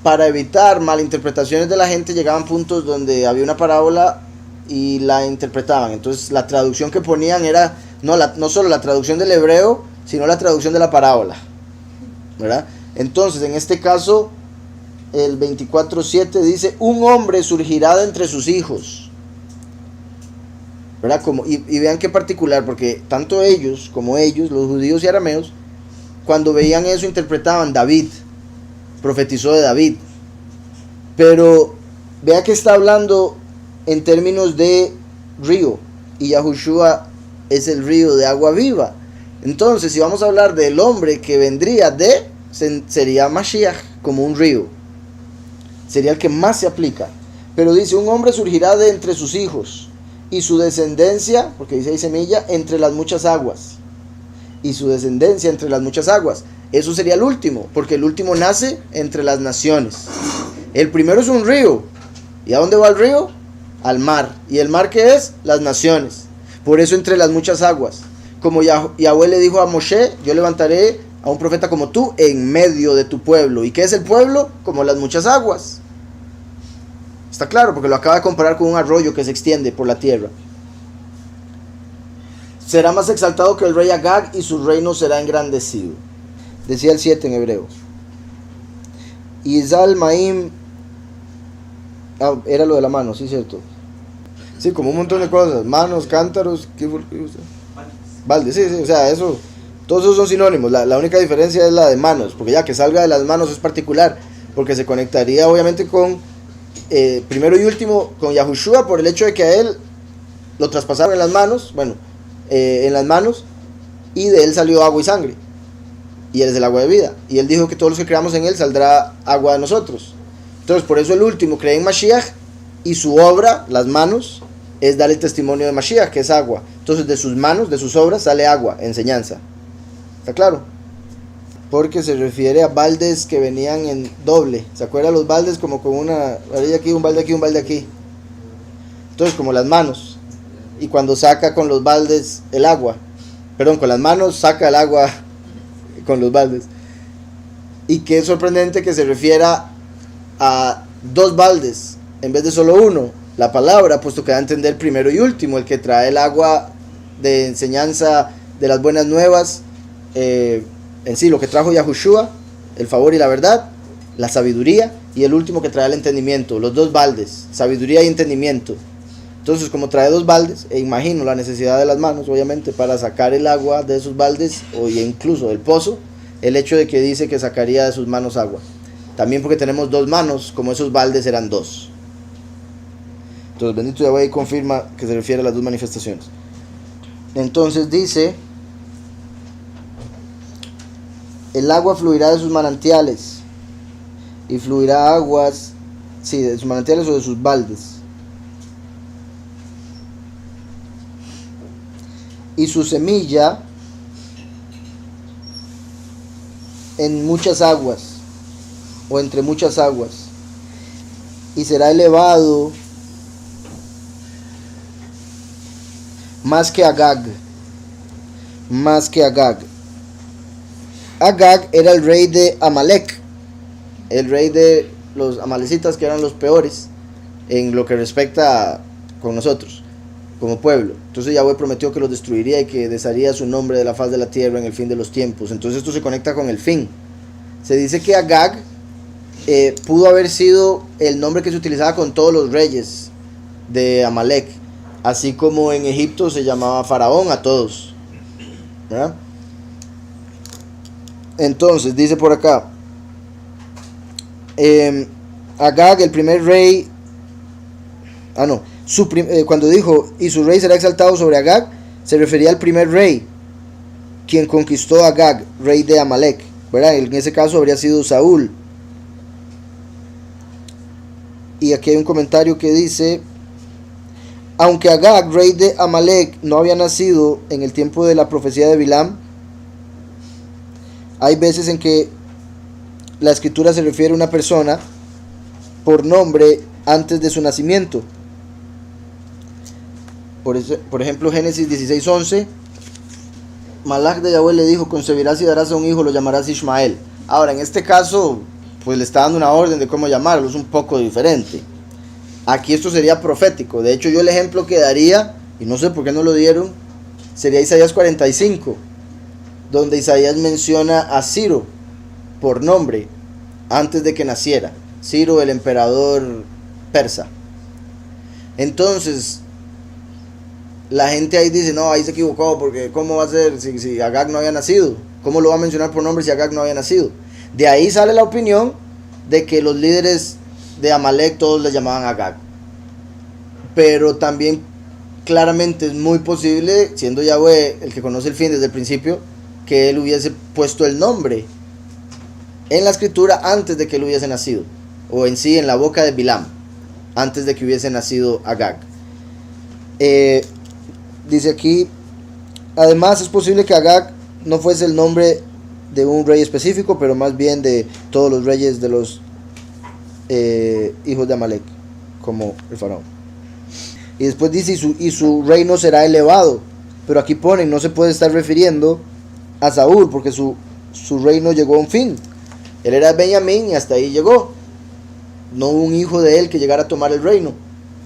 para evitar malinterpretaciones de la gente, llegaban puntos donde había una parábola y la interpretaban. Entonces la traducción que ponían era no solo la traducción del hebreo, sino la traducción de la parábola, ¿verdad? Entonces en este caso el 24:7 dice, un hombre surgirá de entre sus hijos, ¿verdad? Y vean qué particular, porque tanto ellos como ellos, los judíos y arameos, cuando veían eso interpretaban David, profetizó de David, pero vea que está hablando en términos de río, y Yahushua es el río de agua viva. Entonces, si vamos a hablar del hombre que vendría sería Mashiach, como un río, sería el que más se aplica. Pero dice, un hombre surgirá de entre sus hijos, y su descendencia, porque dice ahí semilla, entre las muchas aguas, y su descendencia entre las muchas aguas. Eso sería el último, porque el último nace entre las naciones. El primero es un río. ¿Y a dónde va el río? Al mar. ¿Y el mar qué es? Las naciones. Por eso entre las muchas aguas. Como Yahweh le dijo a Moshe, yo levantaré a un profeta como tú en medio de tu pueblo. ¿Y qué es el pueblo? Como las muchas aguas. Está claro, porque lo acaba de comparar con un arroyo que se extiende por la tierra. Será más exaltado que el rey Agag y su reino será engrandecido. Decía el 7 en hebreo. Izal Maim. Era lo de la mano, sí, cierto. Sí, como un montón de cosas. Manos, cántaros. ¿Qué fue? Balde, sí, o sea, eso. Todos esos son sinónimos. La única diferencia es la de manos, porque ya que salga de las manos es particular, porque se conectaría obviamente con primero y último con Yahushua por el hecho de que a él lo traspasaron en las manos, en las manos, y de él salió agua y sangre, y él es el agua de vida, y él dijo que todos los que creamos en él saldrá agua de nosotros. Entonces por eso el último cree en Mashiach, y su obra, las manos, es dar el testimonio de Mashiach, que es agua. Entonces de sus manos, de sus obras, sale agua, enseñanza. ¿Está claro? Porque se refiere a baldes que venían en doble. ¿Se acuerdan los baldes como con una varilla aquí, un balde aquí, un balde aquí? Entonces como las manos. Y cuando saca con los baldes el agua, perdón, con las manos saca el agua con los baldes. Y que es sorprendente que se refiera a dos baldes en vez de solo uno, la palabra, puesto que da a entender primero y último, el que trae el agua de enseñanza de las buenas nuevas, en sí lo que trajo Yahushua, el favor y la verdad, la sabiduría, y el último que trae el entendimiento, los dos baldes, sabiduría y entendimiento. Entonces como trae dos baldes, e imagino la necesidad de las manos obviamente para sacar el agua de esos baldes, o incluso del pozo, el hecho de que dice que sacaría de sus manos agua, también porque tenemos dos manos, como esos baldes eran dos. Entonces bendito Yahweh confirma que se refiere a las dos manifestaciones. Entonces dice: el agua fluirá de sus manantiales, y fluirá aguas, sí, de sus manantiales o de sus baldes, y su semilla en muchas aguas, o entre muchas aguas, y será elevado más que Agag. Agag era el rey de Amalek, el rey de los amalecitas, que eran los peores en lo que respecta con nosotros como pueblo. Entonces Yahweh prometió que los destruiría y que desharía su nombre de la faz de la tierra en el fin de los tiempos. Entonces esto se conecta con el fin. Se dice que Agag pudo haber sido el nombre que se utilizaba con todos los reyes de Amalek, así como en Egipto se llamaba Faraón a todos, ¿verdad? Entonces dice por acá, Agag, el primer rey, cuando dijo y su rey será exaltado sobre Agag, se refería al primer rey, quien conquistó a Agag, rey de Amalek, ¿verdad? En ese caso habría sido Saúl. Y aquí hay un comentario que dice: aunque Agag, rey de Amalek, no había nacido en el tiempo de la profecía de Bilam, hay veces en que la escritura se refiere a una persona por nombre antes de su nacimiento. Por ejemplo, Génesis 16:11, Malach de Yahweh le dijo: concebirás y darás a un hijo, lo llamarás Ismael. Ahora, en este caso, pues le está dando una orden de cómo llamarlo, es un poco diferente. Aquí esto sería profético. De hecho, yo el ejemplo que daría, y no sé por qué no lo dieron, sería Isaías 45, donde Isaías menciona a Ciro por nombre antes de que naciera. Ciro, el emperador persa. Entonces la gente ahí dice: no, ahí se equivocó, porque ¿cómo va a ser si Agag no había nacido? ¿Cómo lo va a mencionar por nombre si Agag no había nacido? De ahí sale la opinión de que los líderes de Amalek todos le llamaban Agag. Pero también claramente es muy posible, siendo Yahweh el que conoce el fin desde el principio, que él hubiese puesto el nombre en la escritura antes de que él hubiese nacido, o en sí en la boca de Bilam, antes de que hubiese nacido Agag. Dice aquí: además es posible que Agag no fuese el nombre de un rey específico, pero más bien de todos los reyes de los hijos de Amalek, como el faraón. Y después dice: y su reino será elevado. Pero aquí ponen, no se puede estar refiriendo a Saúl, porque su reino llegó a un fin. Él era Benjamín y hasta ahí llegó. No hubo un hijo de él que llegara a tomar el reino.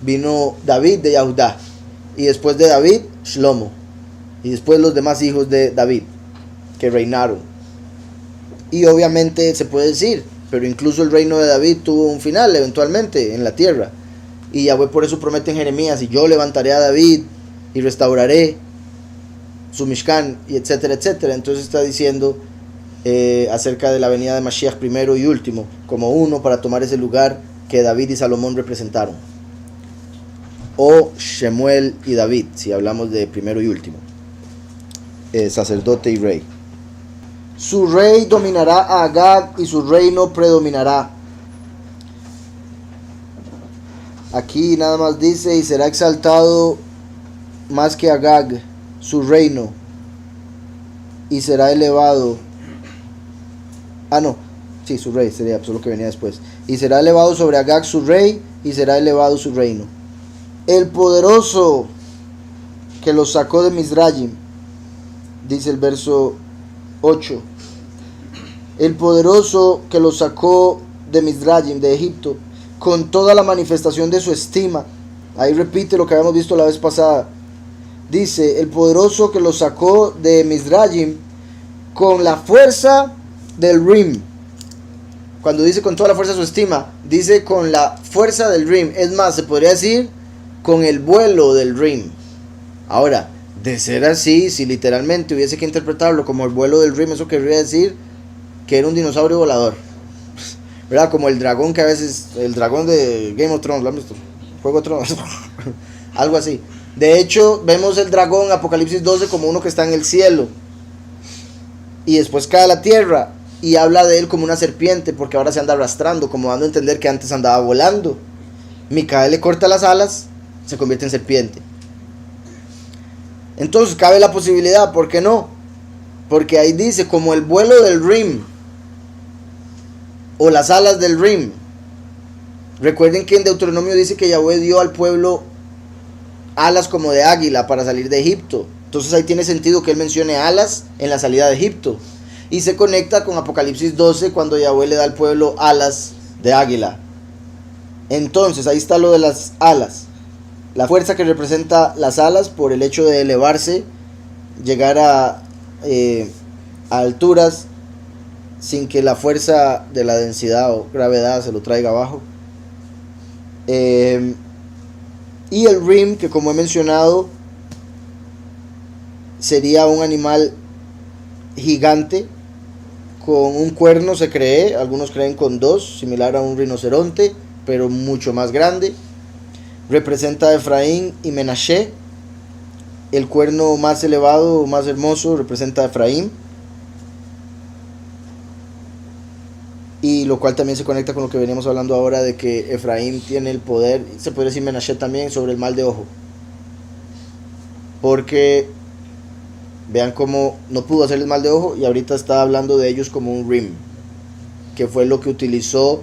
Vino David de Yahudá, y después de David, Shlomo, y después los demás hijos de David que reinaron. Y obviamente se puede decir, pero incluso el reino de David tuvo un final eventualmente en la tierra. Y Yahweh por eso promete en Jeremías: y yo levantaré a David y restauraré su Mishkan, y etcétera, etcétera. Entonces está diciendo acerca de la venida de Mashiach primero y último, como uno para tomar ese lugar que David y Salomón representaron, o Shemuel y David, si hablamos de primero y último, sacerdote y rey. Su rey dominará a Agag y su reino predominará. Aquí nada más dice, y será exaltado más que Agag su reino, y será elevado. Su rey sería lo que venía después. Y será elevado sobre Agag su rey, y será elevado su reino. El poderoso que los sacó de Mizraim, dice el verso 8. El poderoso que los sacó de Mizraim, de Egipto, con toda la manifestación de su estima. Ahí repite lo que habíamos visto la vez pasada. Dice, el poderoso que los sacó de Mizraim con la fuerza del Rim. Cuando dice con toda la fuerza de su estima, dice con la fuerza del Rim. Es más, se podría decir con el vuelo del Rim. Ahora, de ser así, si literalmente hubiese que interpretarlo como el vuelo del Rim, eso querría decir que era un dinosaurio volador, ¿verdad? Como el dragón que a veces, el dragón de Game of Thrones, ¿lo han visto? Juego de Thrones, algo así. De hecho, vemos el dragón Apocalipsis 12 como uno que está en el cielo y después cae a la tierra, y habla de él como una serpiente porque ahora se anda arrastrando, como dando a entender que antes andaba volando. Micael le corta las alas, se convierte en serpiente. Entonces cabe la posibilidad, ¿por qué no? Porque ahí dice como el vuelo del Rim, o las alas del Rim. Recuerden que en Deuteronomio dice que Yahweh dio al pueblo alas como de águila para salir de Egipto. Entonces ahí tiene sentido que él mencione alas en la salida de Egipto, y se conecta con Apocalipsis 12 cuando Yahweh le da al pueblo alas de águila. Entonces ahí está lo de las alas, la fuerza que representa las alas por el hecho de elevarse, llegar a alturas sin que la fuerza de la densidad o gravedad se lo traiga abajo. Y el Rim, que como he mencionado sería un animal gigante con un cuerno, se cree, algunos creen con dos, similar a un rinoceronte, pero mucho más grande. Representa a Efraín y Menashe. El cuerno más elevado, más hermoso, representa a Efraín, y lo cual también se conecta con lo que veníamos hablando ahora de que Efraín tiene el poder, se podría decir Menashe también, sobre el mal de ojo, porque vean cómo no pudo hacer el mal de ojo y ahorita está hablando de ellos como un Rim, que fue lo que utilizó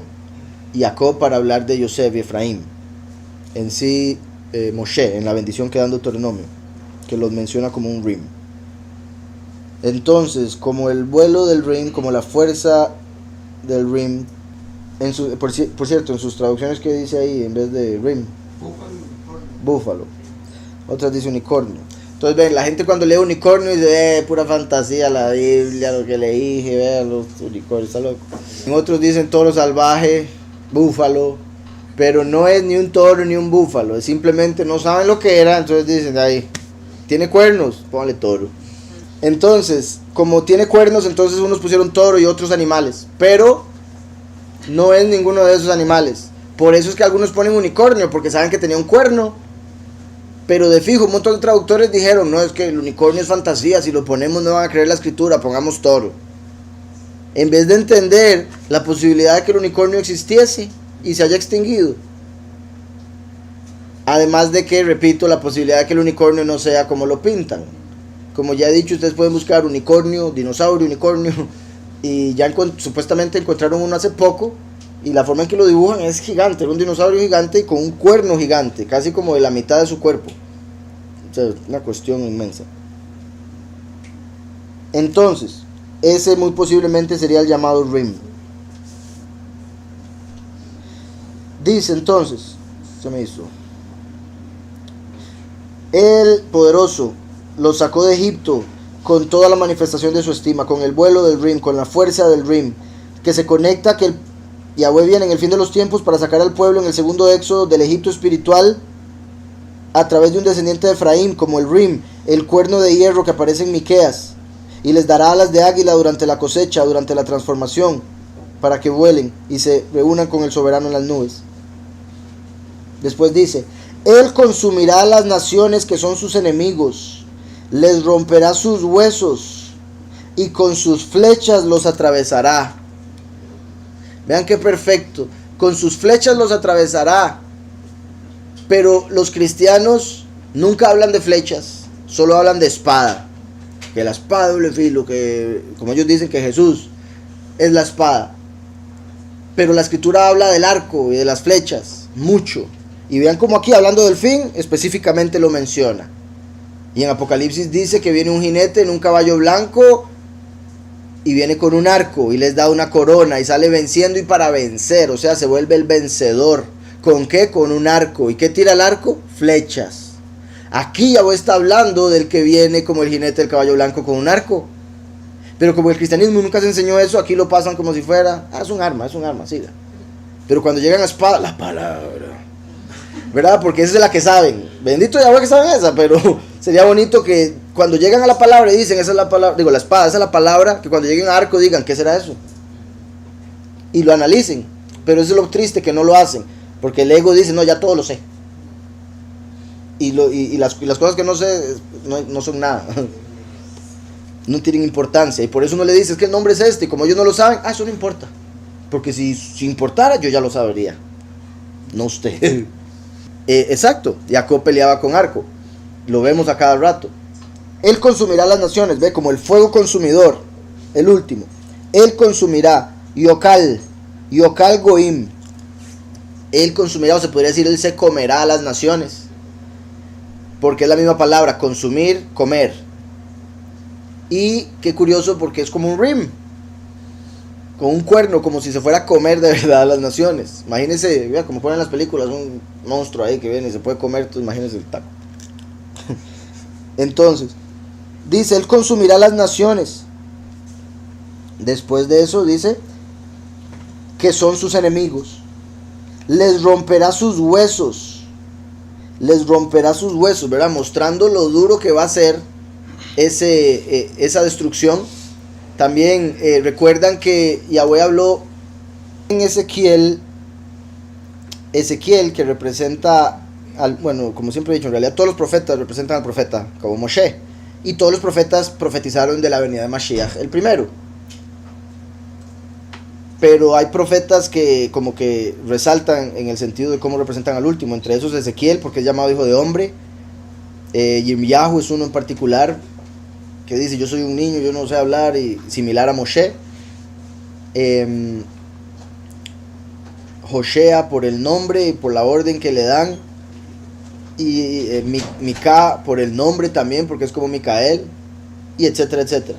Jacob para hablar de Yosef y Efraín. En sí, Moshe, en la bendición que da en Deuteronomio, que los menciona como un Rim. Entonces, como el vuelo del Rim, como la fuerza del Rim, por cierto, en sus traducciones, que dice ahí en vez de Rim? Búfalo. Otras dice unicornio. Entonces ven, la gente cuando lee unicornio dice, pura fantasía la Biblia, lo que le dije, vean los unicornios, está loco. En otros dicen toro salvaje, búfalo, pero no es ni un toro ni un búfalo, es simplemente no saben lo que era, entonces dicen, ahí, tiene cuernos, póngale toro. Entonces, como tiene cuernos, entonces unos pusieron toro y otros animales, pero no es ninguno de esos animales. Por eso es que algunos ponen unicornio, porque saben que tenía un cuerno. Pero de fijo, un montón de traductores dijeron, no, es que el unicornio es fantasía, si lo ponemos no van a creer la escritura, pongamos toro. En vez de entender la posibilidad de que el unicornio existiese y se haya extinguido. Además de que, repito, la posibilidad de que el unicornio no sea como lo pintan. Como ya he dicho, ustedes pueden buscar unicornio, dinosaurio, unicornio, y ya supuestamente encontraron uno hace poco, y la forma en que lo dibujan es gigante, era un dinosaurio gigante y con un cuerno gigante, casi como de la mitad de su cuerpo. O sea, una cuestión inmensa. Entonces, ese muy posiblemente sería el llamado Rim. Dice entonces, se me hizo, el poderoso los sacó de Egipto con toda la manifestación de su estima, con el vuelo del Rim, con la fuerza del Rim, que se conecta que el Yahweh viene en el fin de los tiempos para sacar al pueblo en el segundo éxodo del Egipto espiritual a través de un descendiente de Efraín, como el Rim, el cuerno de hierro que aparece en Miqueas, y les dará alas de águila durante la cosecha, durante la transformación, para que vuelen y se reúnan con el soberano en las nubes. Después dice, Él consumirá a las naciones que son sus enemigos, les romperá sus huesos y con sus flechas los atravesará. Vean qué perfecto, con sus flechas los atravesará. Pero los cristianos nunca hablan de flechas, solo hablan de espada. Que la espada doble filo, que como ellos dicen que Jesús es la espada. Pero la escritura habla del arco y de las flechas, mucho. Y vean como aquí, hablando del fin, específicamente lo menciona. Y en Apocalipsis dice que viene un jinete en un caballo blanco y viene con un arco y les da una corona y sale venciendo y para vencer. O sea, se vuelve el vencedor. ¿Con qué? Con un arco. ¿Y qué tira el arco? Flechas. Aquí Yahweh está hablando del que viene como el jinete del caballo blanco con un arco. Pero como el cristianismo nunca se enseñó eso, aquí lo pasan como si fuera, es un arma, siga. Pero cuando llegan a espada, la palabra, ¿verdad? Porque esa es la que saben. Bendito Yahweh que saben esa, pero sería bonito que cuando llegan a la palabra y dicen, esa es la palabra, digo, la espada, esa es la palabra, que cuando lleguen a arco digan, ¿qué será eso? Y lo analicen. Pero eso es lo triste, que no lo hacen. Porque el ego dice, no, ya todo lo sé. Y las cosas que no sé no son nada. No tienen importancia. Y por eso uno le dice, es que el nombre es este. Y como ellos no lo saben, eso no importa. Porque si importara, yo ya lo sabría. No usted. Exacto. Jacob peleaba con arco. Lo vemos a cada rato. Él consumirá las naciones. Ve, como el fuego consumidor. El último. Él consumirá. Yokal Goim. Él consumirá, o se podría decir, él se comerá a las naciones. Porque es la misma palabra, consumir, comer. Y qué curioso porque es como un rim. Con un cuerno, como si se fuera a comer de verdad a las naciones. Imagínense, vea, como ponen en las películas, un monstruo ahí que viene y se puede comer, entonces imagínense el taco. Entonces, dice, él consumirá las naciones. Después de eso dice que son sus enemigos. Les romperá sus huesos. ¿Verdad? Mostrando lo duro que va a ser esa destrucción. También recuerdan que Yahweh habló en Ezequiel, que representa, bueno, como siempre he dicho, en realidad todos los profetas representan al profeta, como Moshe. Y todos los profetas profetizaron de la venida de Mashiach, el primero. Pero hay profetas que como que resaltan en el sentido de cómo representan al último. Entre esos Ezequiel, porque es llamado hijo de hombre. Yirmiyahu es uno en particular que dice, yo soy un niño, yo no sé hablar, y similar a Moshe. Joshea por el nombre y por la orden que le dan. Y Mica por el nombre también, porque es como Micael. Y etcétera, etcétera.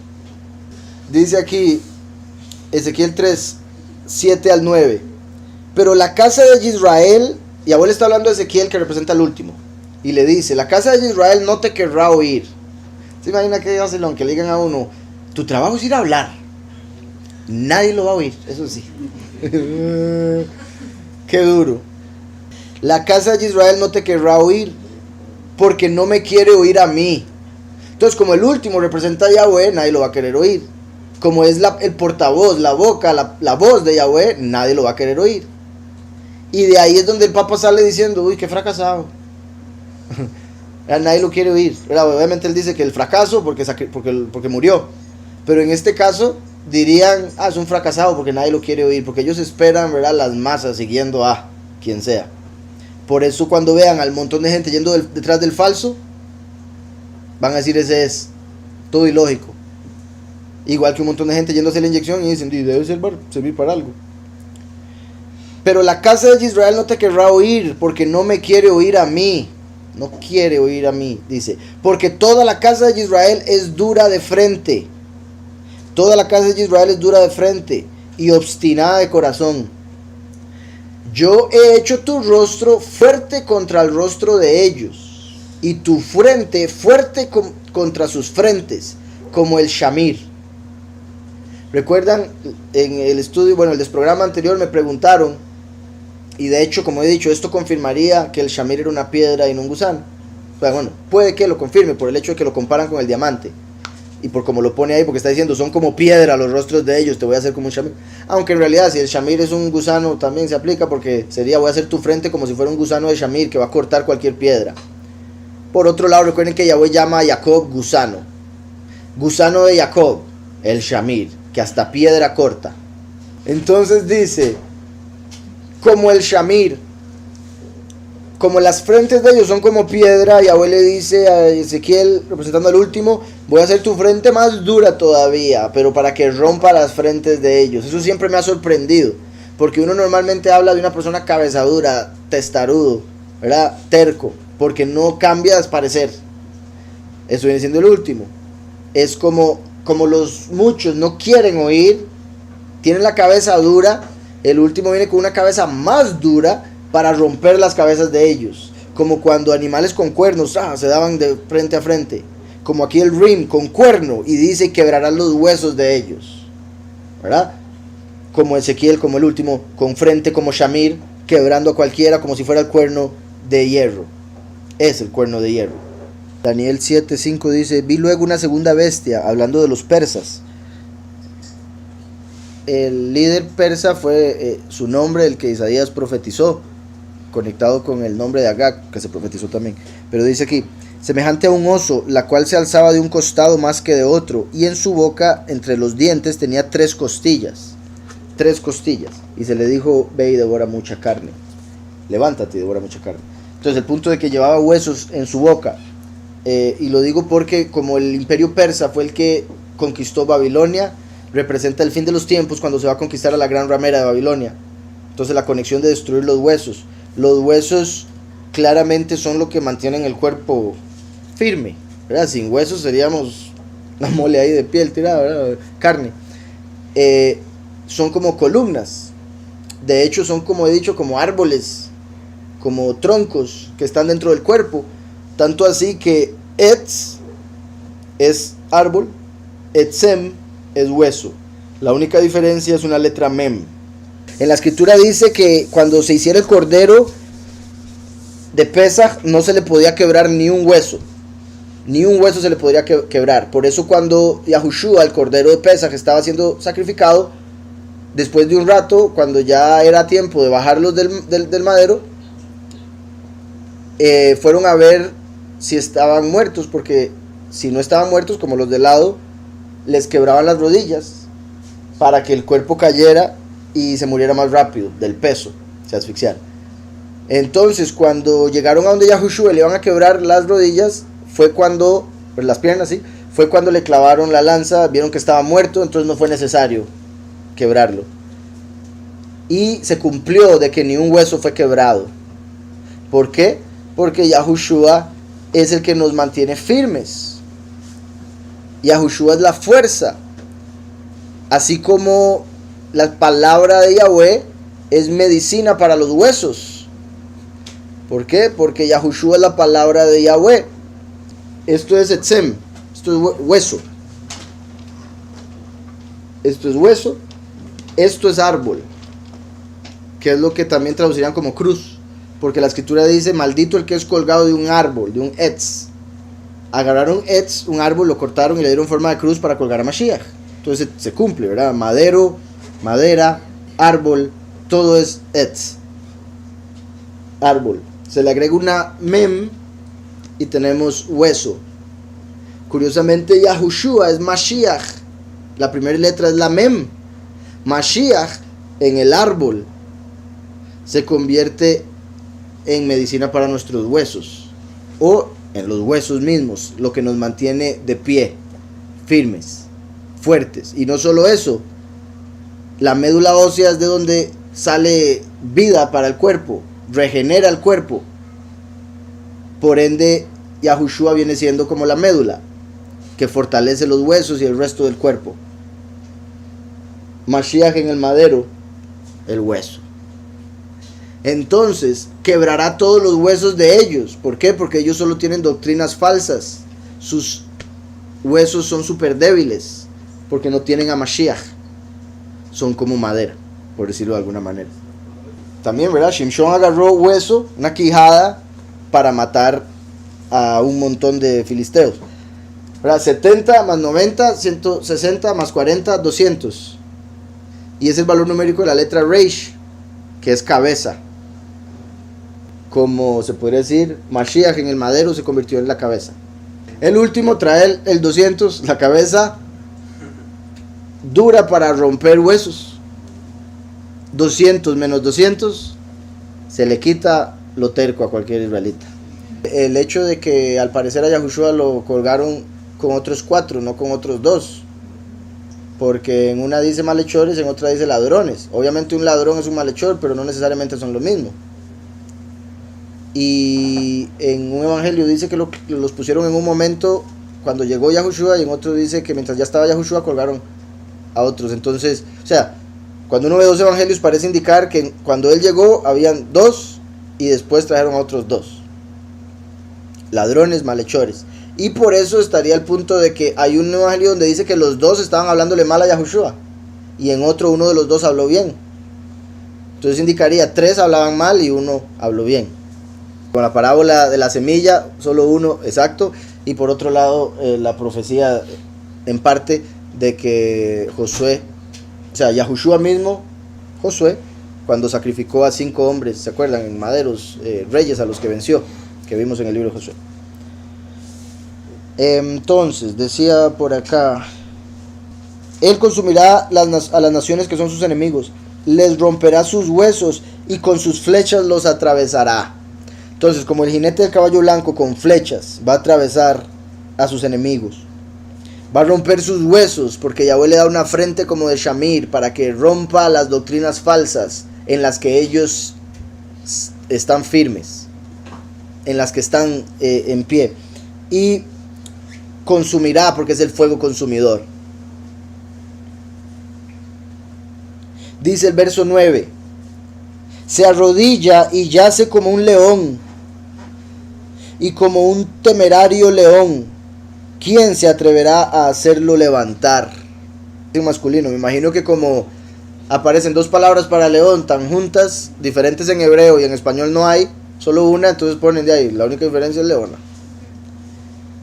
Dice aquí Ezequiel 3, 7 al 9. Pero la casa de Israel, y abuelo está hablando de Ezequiel que representa al último, y le dice, la casa de Israel no te querrá oír. ¿Se imagina que que le digan a uno, tu trabajo es ir a hablar? Nadie lo va a oír, eso sí. Qué duro. La casa de Israel no te querrá oír, porque no me quiere oír a mí. Entonces, como el último representa a Yahweh, nadie lo va a querer oír. Como es el portavoz, la boca, la voz de Yahweh, nadie lo va a querer oír. Y de ahí es donde el Papa sale diciendo, uy, qué fracasado. Nadie lo quiere oír. Obviamente él dice que el fracaso porque murió. Pero en este caso dirían, es un fracasado porque nadie lo quiere oír. Porque ellos esperan, ¿verdad?, las masas siguiendo a quien sea. Por eso cuando vean al montón de gente yendo detrás del falso, van a decir, ese es todo ilógico. Igual que un montón de gente yendo a hacer la inyección y dicen, debe servir para algo. Pero la casa de Israel no te querrá oír, porque no me quiere oír a mí. No quiere oír a mí, dice. Porque toda la casa de Israel es dura de frente. Toda la casa de Israel es dura de frente y obstinada de corazón. Yo he hecho tu rostro fuerte contra el rostro de ellos, y tu frente fuerte contra sus frentes, como el shamir. Recuerdan, en el estudio, el desprograma anterior me preguntaron, y de hecho, como he dicho, esto confirmaría que el shamir era una piedra y no un gusano. Bueno, puede que lo confirme por el hecho de que lo comparan con el diamante. y por como lo pone ahí, porque está diciendo, son como piedra los rostros de ellos, te voy a hacer como un shamir. Aunque en realidad si el shamir es un gusano también se aplica, porque sería, voy a hacer tu frente como si fuera un gusano de shamir que va a cortar cualquier piedra. Por otro lado, recuerden que Yahweh llama a Jacob gusano. Gusano de Jacob, el shamir, que hasta piedra corta. Entonces dice, como el shamir, como las frentes de ellos son como piedra, Yahweh le dice a Ezequiel, representando al último, voy a hacer tu frente más dura todavía, pero para que rompa las frentes de ellos. Eso siempre me ha sorprendido, porque uno normalmente habla de una persona cabezadura, testarudo, ¿verdad? Terco, porque no cambia de parecer. Eso viene siendo el último. Es como los muchos no quieren oír, tienen la cabeza dura, el último viene con una cabeza más dura, para romper las cabezas de ellos, como cuando animales con cuernos se daban de frente a frente, como aquí el Rim con cuerno, y dice quebrarán los huesos de ellos, ¿verdad? Como Ezequiel, como el último, con frente como Shamir, quebrando a cualquiera como si fuera el cuerno de hierro. Es el cuerno de hierro. Daniel 7:5 dice, vi luego una segunda bestia, hablando de los persas. El líder persa fue su nombre, el que Isaías profetizó, conectado con el nombre de Agag, que se profetizó también. Pero dice aquí, semejante a un oso, la cual se alzaba de un costado más que de otro, y en su boca, entre los dientes, tenía 3 costillas. 3 costillas. Y se le dijo, ve y devora mucha carne. Levántate y devora mucha carne. Entonces el punto de que llevaba huesos en su boca. Y lo digo porque como el imperio persa fue el que conquistó Babilonia, representa el fin de los tiempos cuando se va a conquistar a la gran ramera de Babilonia. Entonces la conexión de destruir los huesos. Los huesos claramente son lo que mantienen el cuerpo firme, ¿verdad? Sin huesos seríamos una mole ahí de piel tirada, ¿verdad? Carne. Son como columnas. De hecho son, como he dicho, como árboles, como troncos que están dentro del cuerpo. Tanto así que Etz es árbol, Etzem es hueso. La única diferencia es una letra Mem. En la escritura dice que cuando se hiciera el cordero de Pesaj no se le podía quebrar ni un hueso. Ni un hueso se le podría quebrar. Por eso cuando Yahushua, el cordero de Pesaj, estaba siendo sacrificado, después de un rato, cuando ya era tiempo de bajarlos del madero, fueron a ver si estaban muertos, porque si no estaban muertos, como los de lado, les quebraban las rodillas para que el cuerpo cayera y se muriera más rápido del peso, se asfixiara. Entonces cuando llegaron a donde Yahushua le iban a quebrar las rodillas, fue cuando, pues las piernas sí, fue cuando le clavaron la lanza, vieron que estaba muerto, entonces no fue necesario quebrarlo. Y se cumplió de que ni un hueso fue quebrado. ¿Por qué? Porque Yahushua es el que nos mantiene firmes. Yahushua es la fuerza. Así como la palabra de Yahweh es medicina para los huesos. ¿Por qué? Porque Yahushua es la palabra de Yahweh. Esto es etzem, esto es hueso. Esto es hueso, esto es árbol, que es lo que también traducirían como cruz. Porque la escritura dice, maldito el que es colgado de un árbol, de un etz. Agarraron etz, un árbol, lo cortaron y le dieron forma de cruz para colgar a Mashiach. Entonces se cumple, ¿verdad? Madero, madera, árbol, todo es etz. Árbol. Se le agrega una mem y tenemos hueso. Curiosamente Yahushua es Mashiach. La primera letra es la mem. Mashiach en el árbol se convierte en medicina para nuestros huesos, o en los huesos mismos, lo que nos mantiene de pie, firmes, fuertes. Y no solo eso, la médula ósea es de donde sale vida para el cuerpo, regenera el cuerpo. Por ende, Yahushua viene siendo como la médula, que fortalece los huesos y el resto del cuerpo. Mashiach en el madero, el hueso. Entonces, quebrará todos los huesos de ellos. ¿Por qué? Porque ellos solo tienen doctrinas falsas. Sus huesos son súper débiles, porque no tienen a Mashiach. Son como madera, por decirlo de alguna manera. También, ¿verdad? Shimshon agarró hueso, una quijada, para matar a un montón de filisteos. ¿verdad? 70 más 90, 160 más 40, 200. Y es el valor numérico de la letra Reish, que es cabeza. Como se podría decir, Mashiach en el madero se convirtió en la cabeza. El último trae el 200, la cabeza dura para romper huesos. 200 menos 200 se le quita lo terco a cualquier israelita. El hecho de que al parecer a Yahushua lo colgaron con otros 4, no con otros 2, porque en una dice malhechores, en otra dice ladrones. Obviamente un ladrón es un malhechor, pero no necesariamente son lo mismo. Y en un evangelio dice que los pusieron en un momento cuando llegó Yahushua, y en otro dice que mientras ya estaba Yahushua colgaron a otros. Entonces, o sea, cuando uno ve 2 evangelios parece indicar que cuando él llegó habían 2 y después trajeron a otros 2. Ladrones, malhechores. Y por eso estaría el punto de que hay un evangelio donde dice que los 2 estaban hablándole mal a Yahushua, y en otro uno de los 2 habló bien. Entonces indicaría 3 hablaban mal y 1 habló bien. Con la parábola de la semilla, solo 1 exacto. Y por otro lado, la profecía en parte de que Josué, o sea, Yahushua mismo, Josué, cuando sacrificó a 5 hombres, ¿se acuerdan? En maderos, reyes a los que venció, que vimos en el libro de Josué. Entonces, decía por acá, él consumirá a las naciones que son sus enemigos, les romperá sus huesos y con sus flechas los atravesará. Entonces, como el jinete del caballo blanco con flechas va a atravesar a sus enemigos, va a romper sus huesos, porque Yahweh le da una frente como de Shamir para que rompa las doctrinas falsas en las que ellos están firmes, en las que están en pie, y consumirá, porque es el fuego consumidor. Dice el verso 9: se arrodilla y yace como un león, y como un temerario león, ¿quién se atreverá a hacerlo levantar? En masculino, me imagino que como aparecen 2 palabras para león tan juntas, diferentes en hebreo y en español no hay, solo una, entonces ponen de ahí, la única diferencia es leona.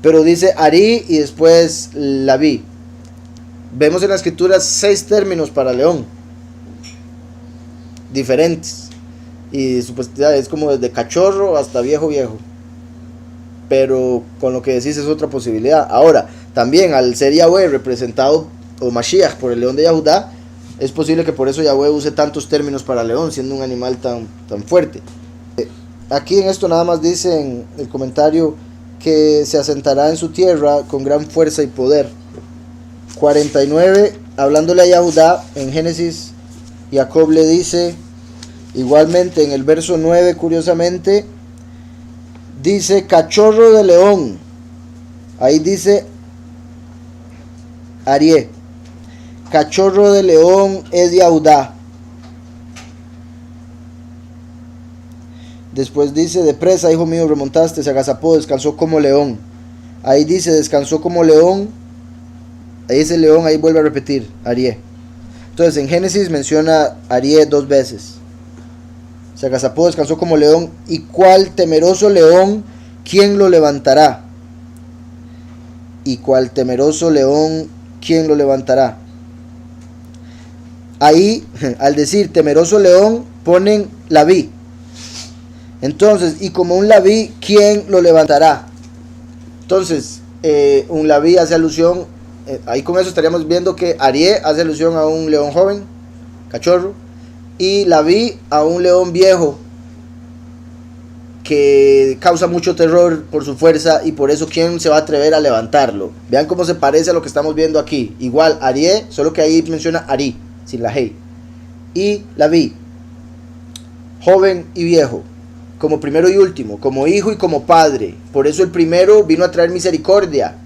Pero dice Ari y después Laví. Vemos en la escritura 6 términos para león, diferentes, y su supuestamente es como desde cachorro hasta viejo. Pero con lo que decís es otra posibilidad. Ahora, también al ser Yahweh representado, o Mashiach, por el león de Yahudá, es posible que por eso Yahweh use tantos términos para león, siendo un animal tan fuerte. Aquí en esto nada más dice en el comentario que se asentará en su tierra con gran fuerza y poder. 49, hablándole a Yahudá, en Génesis, Jacob le dice, igualmente en el verso 9, curiosamente, dice cachorro de león. Ahí dice Arié. Cachorro de león es Yahudá. Después dice de presa, hijo mío, remontaste, se agazapó, descansó como león. Ahí dice descansó como león. Ahí dice león, ahí vuelve a repetir Arié. Entonces en Génesis menciona Arié 2 veces. Se agazapó, descansó como león. ¿Y cuál temeroso león, quién lo levantará? ¿Y cuál temeroso león, quién lo levantará? Ahí, al decir temeroso león, ponen Laví. Entonces, y como un Laví, ¿quién lo levantará? Entonces, un Laví hace alusión, ahí con eso estaríamos viendo que Arié hace alusión a un león joven, cachorro, y Laví a un león viejo que causa mucho terror por su fuerza, y por eso ¿quién se va a atrever a levantarlo? Vean cómo se parece a lo que estamos viendo aquí. Igual Arié, solo que ahí menciona Ari, sin la Hey. Y Laví, joven y viejo, como primero y último, como hijo y como padre. Por eso el primero vino a traer misericordia.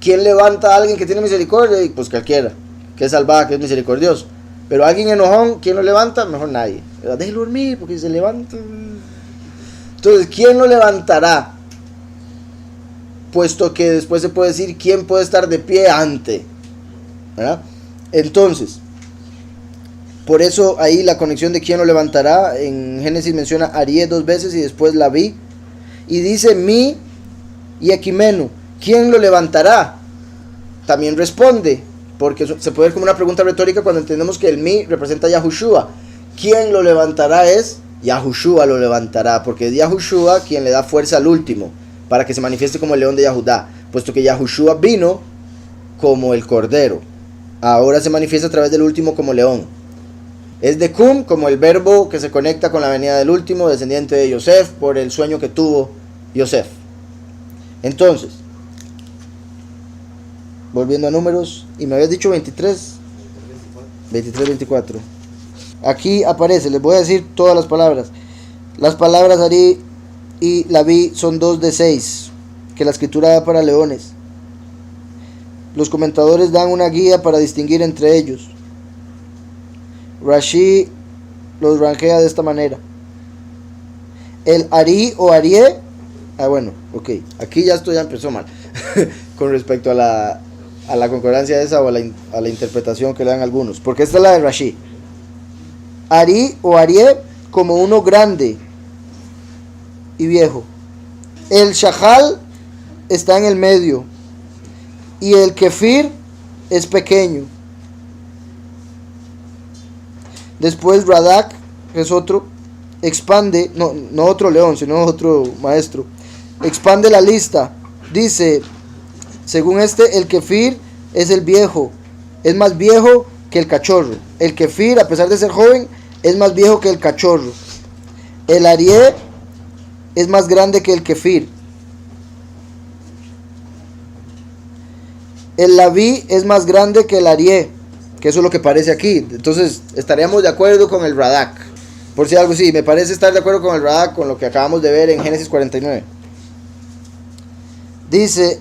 ¿Quién levanta a alguien que tiene misericordia? Pues cualquiera, que es salvada, que es misericordioso. Pero alguien enojón, ¿quién lo levanta? Mejor nadie. Déjelo dormir, porque si se levanta. Entonces, ¿quién lo levantará? Puesto que después se puede decir quién puede estar de pie ante, ¿verdad? Entonces, por eso ahí la conexión de quién lo levantará. En Génesis menciona Arié 2 veces y después Laví. Y dice Mi y Equimeno, ¿quién lo levantará? también responde, porque se puede ver como una pregunta retórica cuando entendemos que el mi representa a Yahushua. ¿Quién lo levantará? Es Yahushua lo levantará, porque es Yahushua quien le da fuerza al último, para que se manifieste como el león de Yahudá, puesto que Yahushua vino como el cordero, ahora se manifiesta a través del último como león. Es de Cum, como el verbo que se conecta con la venida del último, descendiente de Yosef, por el sueño que tuvo Yosef. Entonces, volviendo a números, y me habías dicho 23, 24. Aquí aparece, les voy a decir todas las palabras. Las palabras Ari y Laví son 2 de 6, que la escritura da para leones. Los comentadores dan una guía para distinguir entre ellos. Rashi los ranquea de esta manera. El Ari o Arié, bueno, ok, aquí ya esto ya empezó mal con respecto a la concordancia esa o a la interpretación que le dan algunos, porque esta es la de Rashi. Ari o Arié como uno grande y viejo. El Shahal está en el medio y el Kefir es pequeño. Después Radak, que es otro, expande, no otro león, sino otro maestro, expande la lista. Dice, según el Kefir es el viejo, es más viejo que el cachorro. El Kefir, a pesar de ser joven, es más viejo que el cachorro. El Arié es más grande que el Kefir. El Laví es más grande que el Arié, que eso es lo que parece aquí. Entonces estaríamos de acuerdo con el Radak. Por si algo, sí, me parece estar de acuerdo con el Radak, con lo que acabamos de ver en Génesis 49. Dice,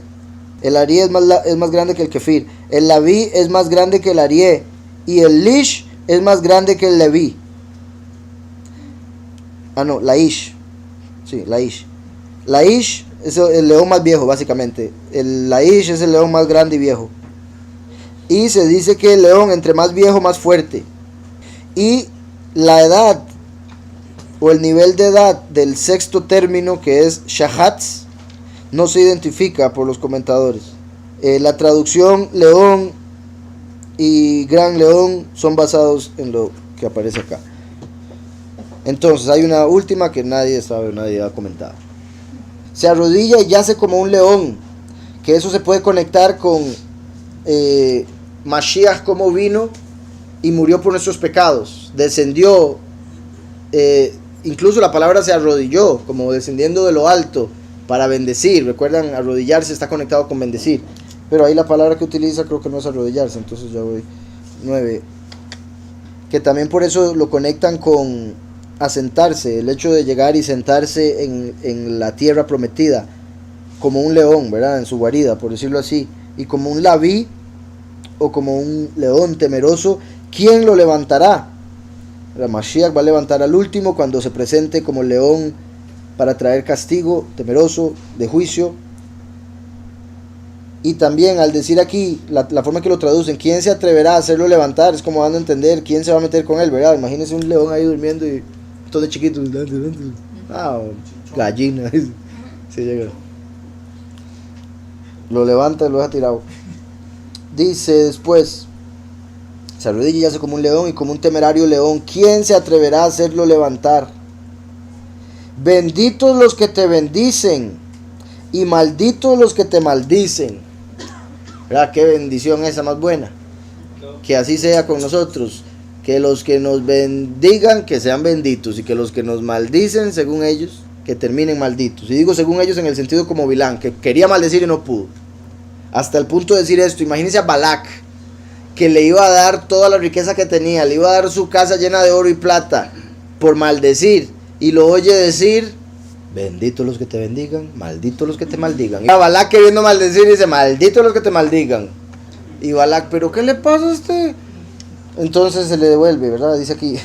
el Arié es más grande que el Kefir. El Laví es más grande que el Arié. Y el Lish es más grande que el Leví. Laish. Sí, Laish. Laish es el león más viejo, básicamente. El Laish es el león más grande y viejo. Y se dice que el león, entre más viejo, más fuerte. Y la edad, o el nivel de edad del sexto término, que es Shahatz, no se identifica por los comentadores. La traducción león y gran león son basados en lo que aparece acá. Entonces hay una última que nadie sabe, nadie ha comentado. Se arrodilla y yace como un león, que eso se puede conectar con Mashiach, como vino y murió por nuestros pecados, descendió, incluso la palabra se arrodilló, como descendiendo de lo alto para bendecir. Recuerdan, arrodillarse está conectado con bendecir, pero ahí la palabra que utiliza creo que no es arrodillarse. Entonces ya voy 9, que también por eso lo conectan con asentarse, el hecho de llegar y sentarse en la tierra prometida como un león, ¿verdad? En su guarida, por decirlo así. Y como un Laví, o como un león temeroso, ¿quién lo levantará? La Mashiach va a levantar al último cuando se presente como león para traer castigo temeroso de juicio. Y también al decir aquí, la forma que lo traducen, ¿quién se atreverá a hacerlo levantar? Es como dando a entender quién se va a meter con él, ¿verdad? Imagínense un león ahí durmiendo y todo de chiquito. Gallina. Sí, llega. Lo levanta y lo deja tirado. Dice después, se arrodilla y yace como un león y como un temerario león, ¿quién se atreverá a hacerlo levantar? Benditos los que te bendicen y malditos los que te maldicen. ¿Verdad? Qué bendición esa más buena. Que así sea con nosotros. Que los que nos bendigan, que sean benditos, y que los que nos maldicen, según ellos, que terminen malditos. Y digo según ellos en el sentido como Bilán, que quería maldecir y no pudo. Hasta el punto de decir esto, imagínense a Balak, que le iba a dar toda la riqueza que tenía, le iba a dar su casa llena de oro y plata, por maldecir, y lo oye decir, benditos los que te bendigan, malditos los que te maldigan. Y a Balak queriendo maldecir dice, malditos los que te maldigan. Y Balak, ¿pero qué le pasa a este? Entonces se le devuelve, ¿verdad? Dice aquí.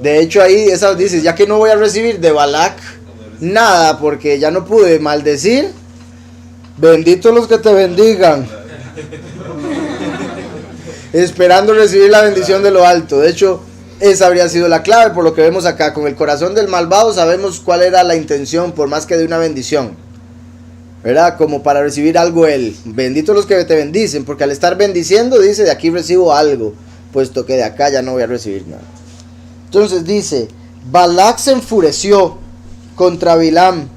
De hecho ahí esa dice, ya que no voy a recibir de Balak nada, porque ya no pude maldecir, benditos los que te bendigan. Esperando recibir la bendición de lo alto. De hecho, esa habría sido la clave por lo que vemos acá. Con el corazón del malvado sabemos cuál era la intención, por más que de una bendición. ¿verdad? Como para recibir algo él. Benditos los que te bendicen, porque al estar bendiciendo dice, de aquí recibo algo, puesto que de acá ya no voy a recibir nada. Entonces dice, Balac se enfureció contra Bilam,